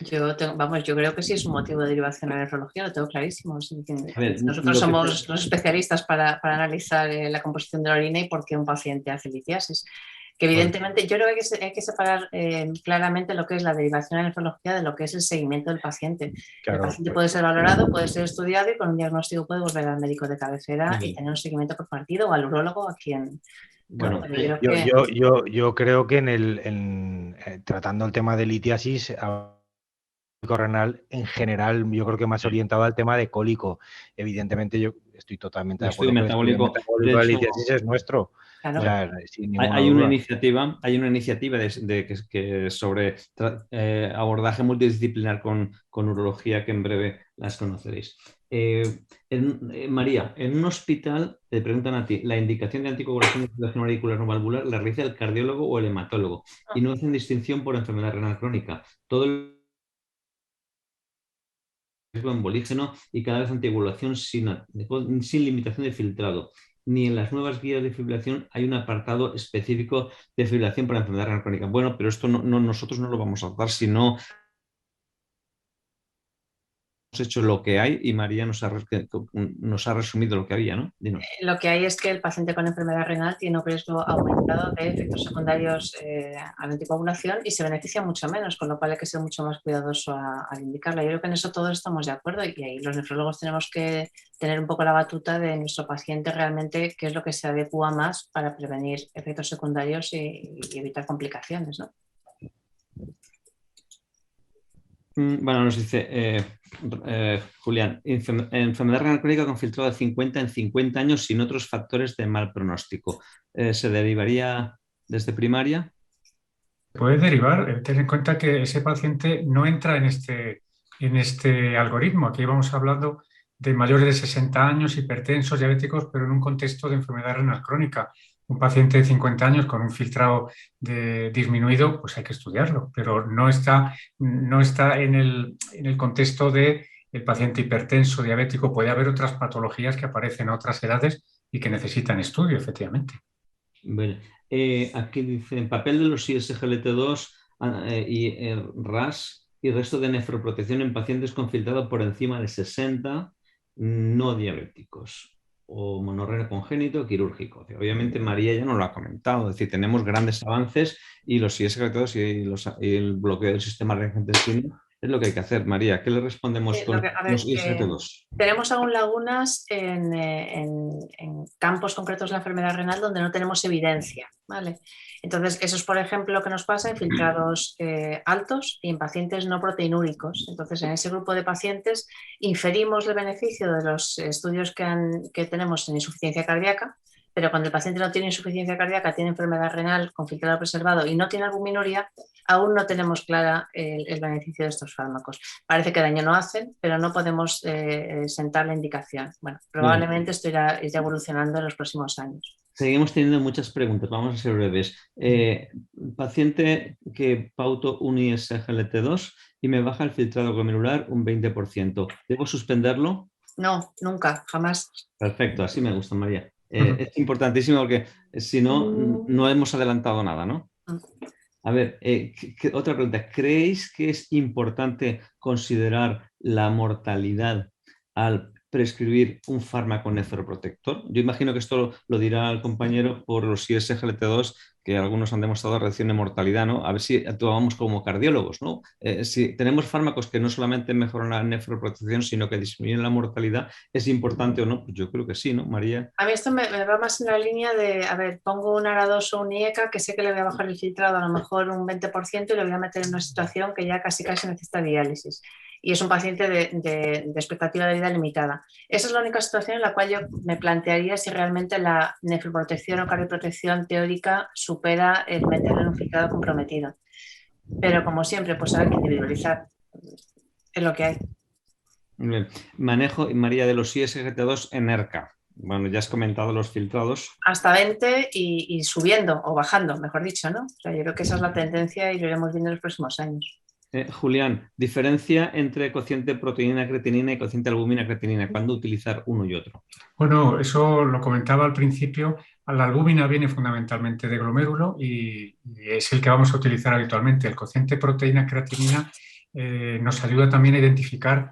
Yo creo que sí es un motivo de derivación a la nefrología, lo tengo clarísimo. A ver, nosotros somos los especialistas para analizar la composición de la orina y por qué un paciente hace litiasis. Que evidentemente yo creo que hay que separar claramente lo que es la derivación a la nefrología de lo que es el seguimiento del paciente. Claro. El paciente puede ser valorado, puede ser estudiado y con un diagnóstico puede volver al médico de cabecera y tener un seguimiento compartido o al urólogo a quien... Bueno, yo creo que tratando el tema de litiasis renal en general, yo creo que más orientado al tema de cólico. Evidentemente yo estoy totalmente de acuerdo. El estudio metabólico de litiasis es nuestro. Claro. O sea, sin hay una iniciativa que sobre abordaje multidisciplinar con urología, que en breve las conoceréis. María, en un hospital te preguntan a ti, la indicación de anticoagulación de circulación auricular no valvular la realiza el cardiólogo o el hematólogo y no hacen distinción por enfermedad renal crónica. Todo el embolígeno y cada vez anticoagulación sin limitación de filtrado. Ni en las nuevas guías de fibrilación hay un apartado específico de fibrilación para enfermedad renal crónica. Bueno, pero esto nosotros no lo vamos a dar, sino hemos hecho lo que hay y María nos ha resumido lo que había, ¿no? Dinos. Lo que hay es que el paciente con enfermedad renal tiene un riesgo aumentado de efectos secundarios a la anticoagulación y se beneficia mucho menos, con lo cual hay que ser mucho más cuidadoso al indicarla. Yo creo que en eso todos estamos de acuerdo y ahí los nefrólogos tenemos que tener un poco la batuta de nuestro paciente realmente qué es lo que se adecua más para prevenir efectos secundarios y evitar complicaciones, ¿no? Bueno, nos dice Julián, enfermedad renal crónica con filtrado de 50 en 50 años sin otros factores de mal pronóstico. ¿Se derivaría desde primaria? Puede derivar. Ten en cuenta que ese paciente no entra en este algoritmo. Aquí vamos hablando de mayores de 60 años, hipertensos, diabéticos, pero en un contexto de enfermedad renal crónica. Un paciente de 50 años con un filtrado disminuido, pues hay que estudiarlo, pero no está en el contexto del paciente hipertenso, diabético. Puede haber otras patologías que aparecen a otras edades y que necesitan estudio, efectivamente. Bueno, aquí dice, en papel de los ISGLT2 y RAS y resto de nefroprotección en pacientes con filtrado por encima de 60 no diabéticos o monorrea congénito quirúrgico. Obviamente María ya nos lo ha comentado, es decir, tenemos grandes avances y los ISGLT2 y el bloqueo del sistema renal-angiotensina Es lo que hay que hacer, María. ¿Qué le respondemos con los ISGT2? Tenemos aún lagunas en campos concretos de la enfermedad renal donde no tenemos evidencia, ¿vale? Entonces, eso es, por ejemplo, lo que nos pasa en filtrados altos y en pacientes no proteinúricos. Entonces, en ese grupo de pacientes inferimos el beneficio de los estudios que tenemos en insuficiencia cardíaca, pero cuando el paciente no tiene insuficiencia cardíaca, tiene enfermedad renal con filtrado preservado y no tiene albuminuria, aún no tenemos clara el beneficio de estos fármacos. Parece que daño no hacen, pero no podemos sentar la indicación. Bueno, probablemente esto irá evolucionando en los próximos años. Seguimos teniendo muchas preguntas, vamos a ser breves. Paciente que pauto un ISGLT2 y me baja el filtrado glomerular un 20%. ¿Debo suspenderlo? No, nunca, jamás. Perfecto, así me gusta, María. Es importantísimo porque si no, no hemos adelantado nada, ¿no? A ver, otra pregunta. ¿Creéis que es importante considerar la mortalidad al prescribir un fármaco nefroprotector? Yo imagino que esto lo dirá el compañero por los ISGLT2, que algunos han demostrado reducción de mortalidad, ¿no? A ver si actuamos como cardiólogos, ¿no? Si tenemos fármacos que no solamente mejoran la nefroprotección, sino que disminuyen la mortalidad, ¿es importante o no? Pues yo creo que sí, ¿no, María? A mí esto me va más en la línea de, a ver, pongo un ARA2 o un IECA que sé que le voy a bajar el filtrado a lo mejor un 20% y le voy a meter en una situación que ya casi necesita diálisis. Y es un paciente de expectativa de vida limitada. Esa es la única situación en la cual yo me plantearía si realmente la nefroprotección o cardioprotección teórica supera el meterle en un filtrado comprometido. Pero como siempre, pues hay que individualizar. Es lo que hay. Bien. Manejo, María, de los ISGT2 en ERCA. Bueno, ya has comentado los filtrados. Hasta 20 y subiendo o bajando, mejor dicho, ¿no? O sea, yo creo que esa es la tendencia y lo iremos viendo en los próximos años. Julián, diferencia entre cociente proteína-creatinina y cociente albúmina-creatinina. ¿Cuándo utilizar uno y otro? Bueno, eso lo comentaba al principio. La albúmina viene fundamentalmente de glomérulo y es el que vamos a utilizar habitualmente. El cociente proteína-creatinina nos ayuda también a identificar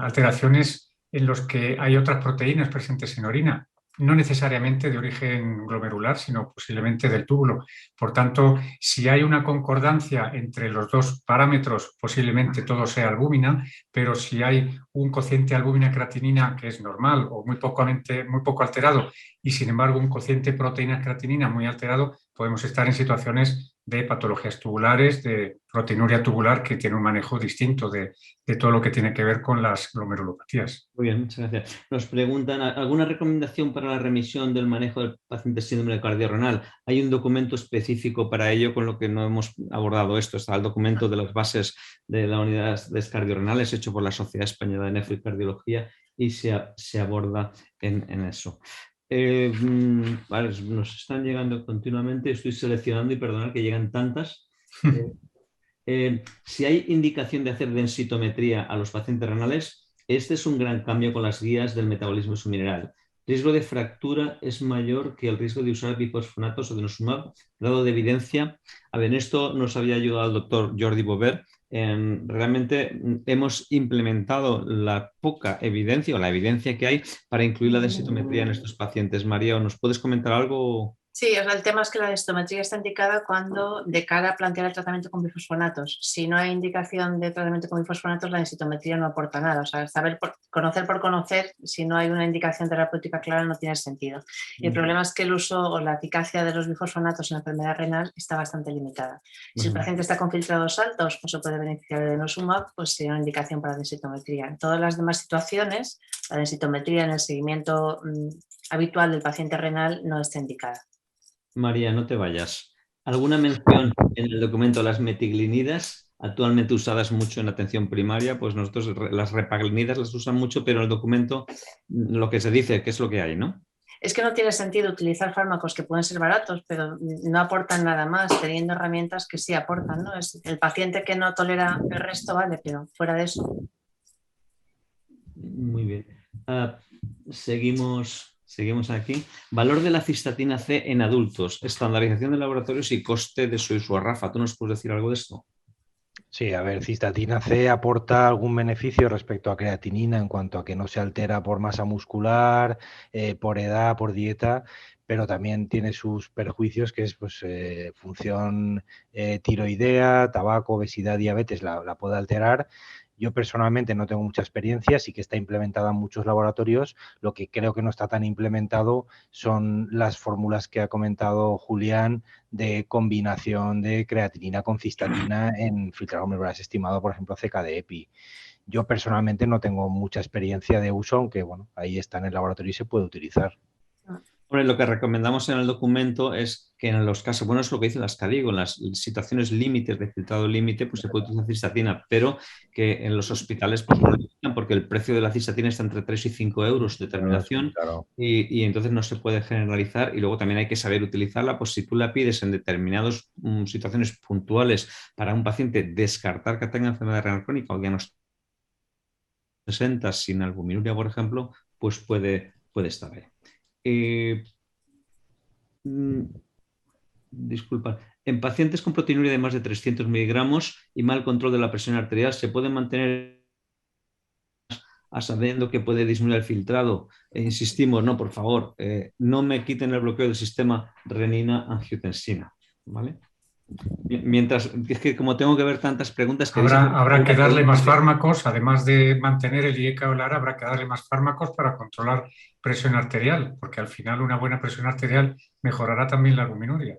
alteraciones en los que hay otras proteínas presentes en orina, no necesariamente de origen glomerular, sino posiblemente del túbulo. Por tanto, si hay una concordancia entre los dos parámetros, posiblemente todo sea albúmina, pero si hay un cociente albúmina-creatinina que es normal o muy poco alterado y, sin embargo, un cociente proteína-creatinina muy alterado, podemos estar en situaciones de patologías tubulares, de proteinuria tubular, que tiene un manejo distinto de todo lo que tiene que ver con las glomerulopatías. Muy bien, muchas gracias. Nos preguntan, ¿alguna recomendación para la remisión del manejo del paciente síndrome de cardiorrenal? ¿Hay un documento específico para ello, con lo que no hemos abordado esto? Está el documento de las bases de la unidad de cardiorrenales hecho por la Sociedad Española de Nefrocardiología y se aborda en eso. Vale, nos están llegando continuamente, estoy seleccionando y perdonad que llegan tantas. Si hay indicación de hacer densitometría a los pacientes renales, este es un gran cambio con las guías del metabolismo submineral. Riesgo de fractura es mayor que el riesgo de usar bifosfonatos o denosumab, grado de evidencia. A ver, en esto nos había ayudado el doctor Jordi Bover. Realmente hemos implementado la poca evidencia o la evidencia que hay para incluir la densitometría en estos pacientes. María, ¿nos puedes comentar algo? Sí, o sea, el tema es que la densitometría está indicada cuando de cara a plantear el tratamiento con bifosfonatos. Si no hay indicación de tratamiento con bifosfonatos, la densitometría no aporta nada. O sea, conocer por conocer, si no hay una indicación terapéutica clara, no tiene sentido. Y el problema es que el uso o la eficacia de los bifosfonatos en la enfermedad renal está bastante limitada. Si el paciente está con filtrados altos o se puede beneficiar de denosumab, pues sería una indicación para densitometría. En todas las demás situaciones, la densitometría en el seguimiento habitual del paciente renal no está indicada. María, no te vayas. ¿Alguna mención en el documento a las metiglinidas, actualmente usadas mucho en atención primaria? Pues nosotros las repaglinidas las usan mucho, pero en el documento lo que se dice, que es lo que hay, ¿no? Es que no tiene sentido utilizar fármacos que pueden ser baratos, pero no aportan nada más, teniendo herramientas que sí aportan, ¿no? Es el paciente que no tolera el resto, vale, pero fuera de eso. Muy bien. Seguimos aquí. Valor de la cistatina C en adultos, estandarización de laboratorios y coste de su uso. Rafa, ¿tú nos puedes decir algo de esto? Sí, a ver, cistatina C aporta algún beneficio respecto a creatinina en cuanto a que no se altera por masa muscular, por edad, por dieta, pero también tiene sus perjuicios, que es pues, función tiroidea, tabaco, obesidad, diabetes, la puede alterar. Yo personalmente no tengo mucha experiencia, sí que está implementada en muchos laboratorios. Lo que creo que no está tan implementado son las fórmulas que ha comentado Julián de combinación de creatinina con cistatina en filtrado glomerular estimado, por ejemplo, CKD-EPI. Yo personalmente no tengo mucha experiencia de uso, aunque bueno, ahí está en el laboratorio y se puede utilizar. Hombre, lo que recomendamos en el documento es que en los casos, bueno, es lo que dice las CADIGO, en las situaciones límites de filtrado límite, pues se puede utilizar cistatina, pero que en los hospitales pues no lo utilizan porque el precio de la cistatina está entre 3 y 5 euros de terminación, Claro. y entonces no se puede generalizar, y luego también hay que saber utilizarla, pues si tú la pides en determinadas situaciones puntuales para un paciente descartar que tenga enfermedad renal crónica o diagnosticar 60 sin albuminuria, por ejemplo, pues puede estar ahí. Disculpa, en pacientes con proteinuria de más de 300 miligramos y mal control de la presión arterial, ¿se puede mantener sabiendo que puede disminuir el filtrado? Insistimos, no, por favor, no me quiten el bloqueo del sistema renina-angiotensina, ¿vale? Mientras, es que como tengo que ver tantas preguntas... Habrá que darle más fármacos, además de mantener el IECA o el ARA, habrá que darle más fármacos para controlar presión arterial, porque al final una buena presión arterial mejorará también la albuminuria.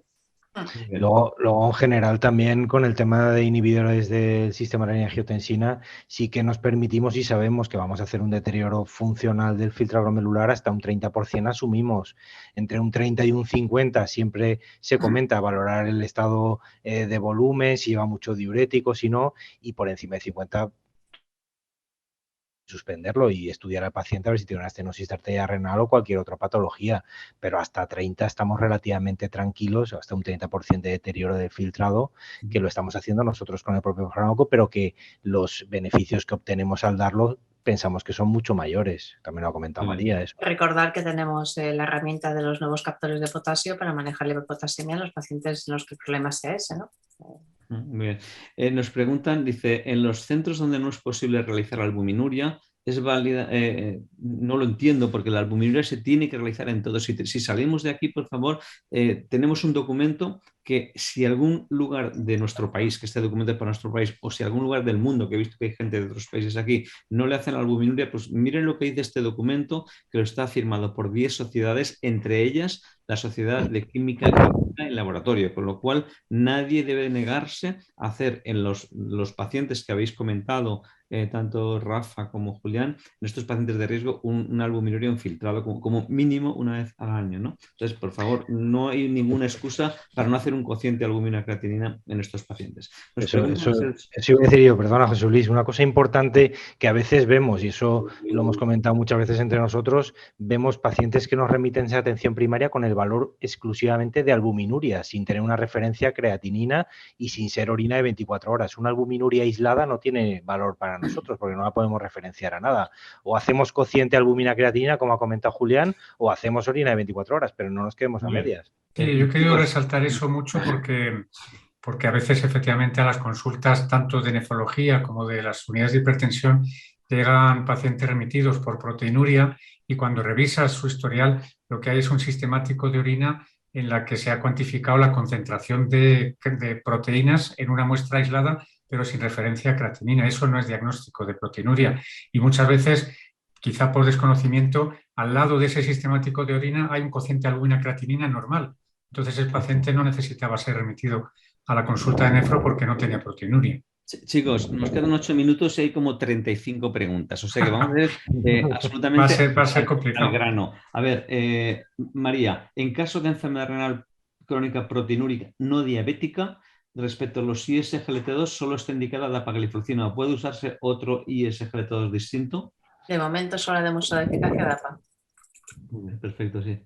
Luego, en general, también con el tema de inhibidores del sistema renina-angiotensina, sí que nos permitimos y sabemos que vamos a hacer un deterioro funcional del filtrado glomerular hasta un 30%, asumimos. Entre un 30 y un 50 siempre se comenta valorar el estado de volumen, si lleva mucho diurético, si no, y por encima de 50 suspenderlo y estudiar al paciente a ver si tiene una estenosis de arteria renal o cualquier otra patología, pero hasta 30 estamos relativamente tranquilos, hasta un 30% de deterioro de filtrado, que lo estamos haciendo nosotros con el propio fármaco, pero que los beneficios que obtenemos al darlo pensamos que son mucho mayores. También lo ha comentado María. Eso. Recordar que tenemos la herramienta de los nuevos captores de potasio para manejar la hiperpotasemia en los pacientes en los que el problema sea ese, ¿no? Muy bien. Nos preguntan, dice, en los centros donde no es posible realizar albuminuria, ¿es válida? No lo entiendo, porque la albuminuria se tiene que realizar en todos sitios. Si salimos de aquí, por favor, tenemos un documento que si algún lugar de nuestro país, que este documento es para nuestro país, o si algún lugar del mundo, que he visto que hay gente de otros países aquí, no le hacen albuminuria, pues miren lo que dice este documento, que lo está firmado por 10 sociedades, entre ellas la Sociedad de Química en Laboratorio, con lo cual nadie debe negarse a hacer en los pacientes que habéis comentado, tanto Rafa como Julián, en estos pacientes de riesgo, un albuminuria infiltrado como mínimo una vez al año, ¿no? Entonces, por favor, no hay ninguna excusa para no hacer un cociente albumina-creatinina en estos pacientes. Eso iba a decir yo, perdona José Luis, una cosa importante que a veces vemos, y eso lo hemos comentado muchas veces entre nosotros, vemos pacientes que nos remiten esa atención primaria con el valor exclusivamente de albuminuria, sin tener una referencia creatinina y sin ser orina de 24 horas. Una albuminuria aislada no tiene valor para nosotros porque no la podemos referenciar a nada. O hacemos cociente albumina-creatinina, como ha comentado Julián, o hacemos orina de 24 horas, pero no nos quedemos a medias. Sí, yo he querido resaltar eso mucho porque a veces efectivamente a las consultas tanto de nefrología como de las unidades de hipertensión llegan pacientes remitidos por proteinuria y cuando revisas su historial lo que hay es un sistemático de orina en la que se ha cuantificado la concentración de proteínas en una muestra aislada pero sin referencia a creatinina. Eso no es diagnóstico de proteinuria y muchas veces, quizá por desconocimiento, al lado de ese sistemático de orina hay un cociente albumina-creatinina normal. Entonces el paciente no necesitaba ser remitido a la consulta de nefro porque no tenía proteinuria. Chicos, nos quedan 8 minutos y hay como 35 preguntas, o sea que vamos a ver absolutamente va a ser complicado. al grano. A ver, María, en caso de enfermedad renal crónica proteinúrica no diabética, respecto a los ISGLT2 solo está indicada la dapagliflozina. ¿Puede usarse otro ISGLT2 distinto? De momento solo ha demostrado eficacia DAPA. Perfecto, sí.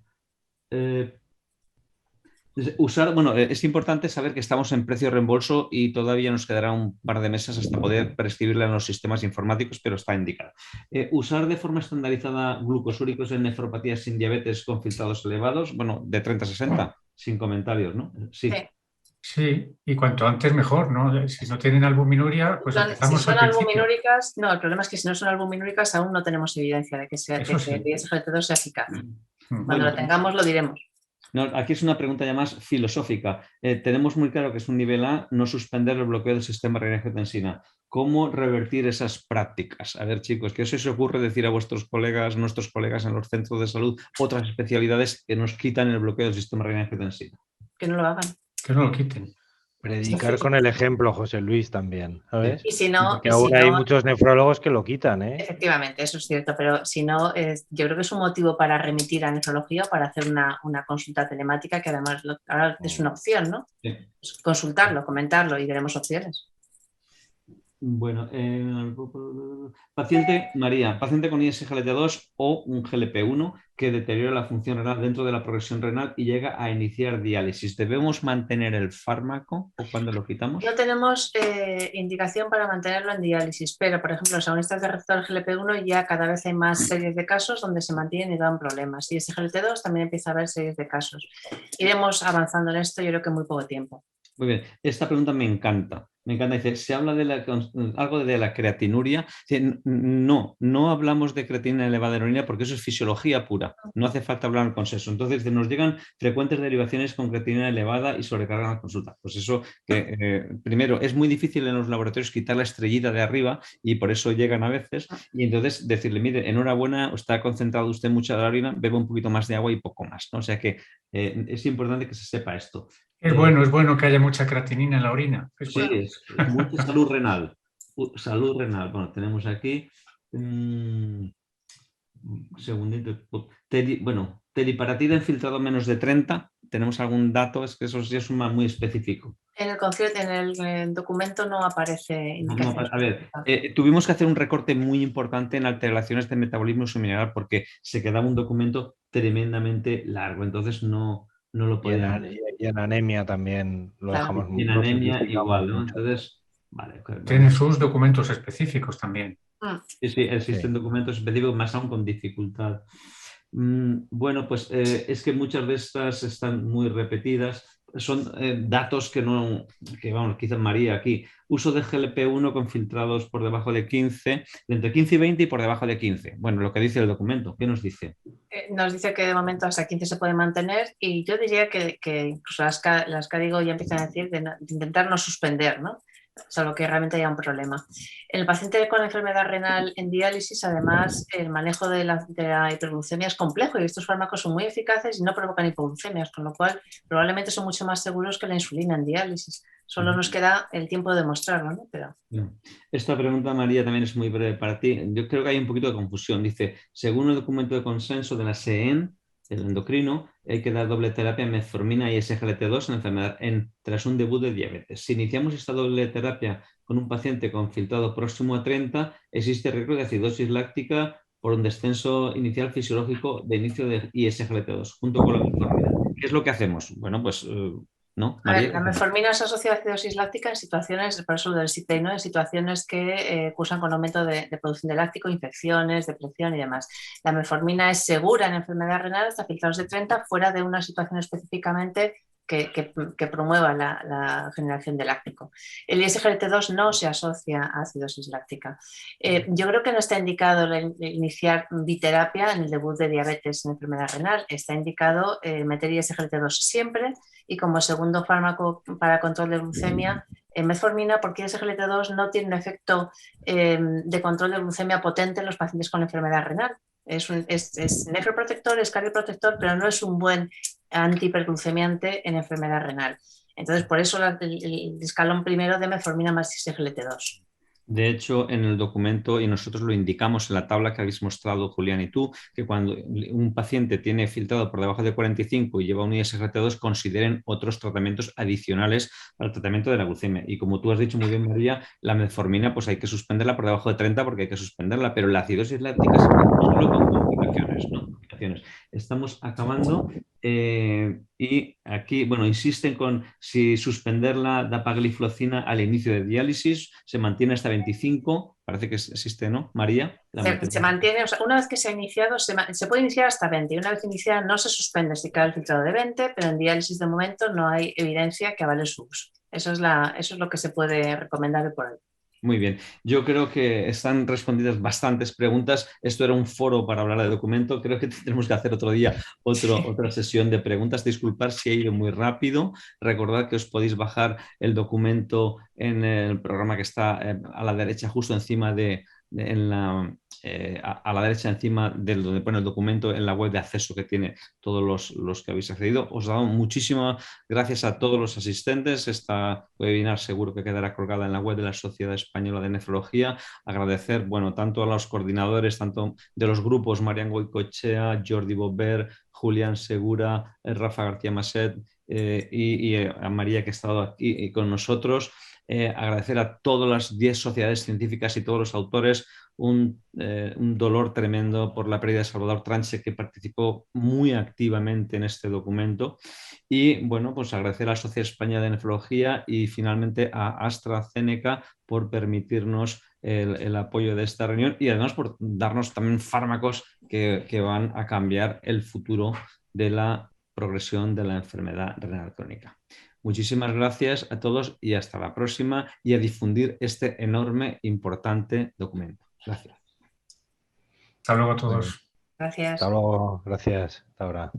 Es importante saber que estamos en precio reembolso y todavía nos quedará un par de meses hasta poder prescribirla en los sistemas informáticos, pero está indicada. Usar de forma estandarizada glucosúricos en nefropatías sin diabetes con filtrados elevados, bueno, de 30 a 60, sin comentarios, ¿no? Sí. Sí, y cuanto antes mejor, ¿no? Si no tienen albuminuria, pues empezamos si son albumínuricas, no, el problema es que si no son albumínuricas aún no tenemos evidencia de que el ISGLT2 sea eficaz. Cuando lo tengamos lo diremos. No, aquí es una pregunta ya más filosófica. Tenemos muy claro que es un nivel A, no suspender el bloqueo del sistema renina-angiotensina. ¿Cómo revertir esas prácticas? A ver, chicos, ¿qué os ocurre decir a vuestros colegas, nuestros colegas en los centros de salud, otras especialidades que nos quitan el bloqueo del sistema renina-angiotensina? Que no lo hagan. Que no lo quiten. Predicar con el ejemplo, José Luis, también, ¿sabes? Y si no, Porque aún hay muchos nefrólogos que lo quitan, ¿eh? efectivamente, eso es cierto, pero si no, yo creo que es un motivo para remitir a nefrología o para hacer una consulta telemática, que además ahora es una opción, ¿no? Sí. Pues consultarlo, comentarlo y veremos opciones. Bueno, paciente María, paciente con ISGLT2 o un GLP-1 que deteriora la función renal dentro de la progresión renal y llega a iniciar diálisis. ¿Debemos mantener el fármaco o cuando lo quitamos? No tenemos indicación para mantenerlo en diálisis, pero por ejemplo los agonistas de receptor GLP-1 ya cada vez hay más series de casos donde se mantienen y dan problemas. Y SGLT2 también empieza a haber series de casos. Iremos avanzando en esto, yo creo que en muy poco tiempo. Muy bien, esta pregunta me encanta. Me encanta, dice, ¿se habla de algo de la creatinuria? No hablamos de creatinina elevada en orina porque eso es fisiología pura. No hace falta hablar en consenso. Entonces, nos llegan frecuentes derivaciones con creatinina elevada y sobrecargan la consulta. Pues eso, que primero, es muy difícil en los laboratorios quitar la estrellita de arriba y por eso llegan a veces. Y entonces decirle, mire, enhorabuena, está concentrado usted mucha de la orina, bebe un poquito más de agua y poco más, ¿no? O sea que es importante que se sepa esto. Es bueno que haya mucha creatinina en la orina. Sí, es mucha salud renal. Salud renal. Bueno, tenemos aquí segundito. Teriparatida en filtrado menos de 30. ¿Tenemos algún dato? Es que eso sí es muy específico. En el documento no aparece indicación. A ver, tuvimos que hacer un recorte muy importante en alteraciones de metabolismo submineral porque se quedaba un documento tremendamente largo. Entonces no lo podemos. Y en anemia también lo dejamos Y en anemia igual, ¿no? Entonces, vale. Tienen sus documentos específicos también. Sí, existen documentos específicos, más aún con dificultad. Bueno, pues es que muchas de estas están muy repetidas. Son datos que vamos, quizá María aquí. Uso de GLP-1 con filtrados por debajo de 15, entre 15 y 20 y por debajo de 15. Bueno, lo que dice el documento. ¿Qué nos dice? Nos dice que de momento hasta 15 se puede mantener y yo diría que incluso las CADIGO ya empiezan a decir de intentar no suspender, ¿no? Salvo que realmente haya un problema. El paciente con enfermedad renal en diálisis, además, el manejo de la hiperglucemia es complejo y estos fármacos son muy eficaces y no provocan hipoglucemias, con lo cual probablemente son mucho más seguros que la insulina en diálisis. Solo nos queda el tiempo de demostrarlo, ¿no? Pero... Esta pregunta, María, también es muy breve para ti. Yo creo que hay un poquito de confusión. Dice, según el documento de consenso de la SEEN, el endocrino, hay que dar doble terapia metformina y SGLT2 en enfermedad tras un debut de diabetes. Si iniciamos esta doble terapia con un paciente con filtrado próximo a 30, existe riesgo de acidosis láctica por un descenso inicial fisiológico de inicio de ISGLT2 junto con la metformina. ¿Qué es lo que hacemos? Bueno, pues... ¿no? A ver, la metformina se asocia a acidosis láctica en situaciones, por eso del CITEI, ¿no? En situaciones que cursan con aumento de producción de láctico, infecciones, depresión y demás. La metformina es segura en enfermedad renal hasta filtrados de 30, fuera de una situación específicamente que promueva la generación de láctico. El ISGLT2 no se asocia a acidosis láctica. Yo creo que no está indicado iniciar biterapia en el debut de diabetes en enfermedad renal. Está indicado meter ISGLT2 siempre y como segundo fármaco para control de glucemia metformina, porque ISGLT2 no tiene un efecto de control de glucemia potente en los pacientes con enfermedad renal. Es nefroprotector, es cardioprotector, pero no es un buen antihiperglucemiante en enfermedad renal. Entonces, por eso el escalón primero de metformina más SGLT2. De hecho, en el documento, y nosotros lo indicamos en la tabla que habéis mostrado, Julián y tú, que cuando un paciente tiene filtrado por debajo de 45 y lleva un ISGLT2, consideren otros tratamientos adicionales para el tratamiento de la glucemia. Y como tú has dicho muy bien, María, la metformina pues hay que suspenderla por debajo de 30 porque hay que suspenderla, pero la acidosis láctica es solo con complicaciones, ¿no? Estamos acabando y aquí, bueno, insisten con si suspender la dapagliflozina al inicio de diálisis, se mantiene hasta 25, parece que existe, ¿no, María? Se mantiene, o sea, una vez que se ha iniciado, se puede iniciar hasta 20, y una vez iniciada no se suspende si cae el filtrado de 20, pero en diálisis de momento no hay evidencia que avale su uso. Eso es lo que se puede recomendar por ahí. Muy bien, yo creo que están respondidas bastantes preguntas. Esto era un foro para hablar de documento. Creo que tendremos que hacer otro día otra sesión de preguntas. Disculpad si he ido muy rápido. Recordad que os podéis bajar el documento en el programa que está a la derecha, justo encima a la derecha encima de donde pone el documento, en la web de acceso que tiene todos los que habéis accedido. Os damos muchísimas gracias a todos los asistentes. Esta webinar seguro que quedará colgada en la web de la Sociedad Española de Nefrología. Agradecer, bueno, tanto a los coordinadores, tanto de los grupos, Marian Goicoechea, Jordi Bober, Julián Segura, Rafa García Maset y a María que ha estado aquí con nosotros. Agradecer a todas las 10 sociedades científicas y todos los autores. Un dolor tremendo por la pérdida de Salvador Tranche, que participó muy activamente en este documento. Y bueno, pues agradecer a la Sociedad Española de Nefrología y finalmente a AstraZeneca por permitirnos el apoyo de esta reunión y además por darnos también fármacos que van a cambiar el futuro de la progresión de la enfermedad renal crónica. Muchísimas gracias a todos y hasta la próxima, y a difundir este enorme, importante documento. Gracias. Hasta luego a todos. Gracias. Hasta luego, gracias. Hasta ahora.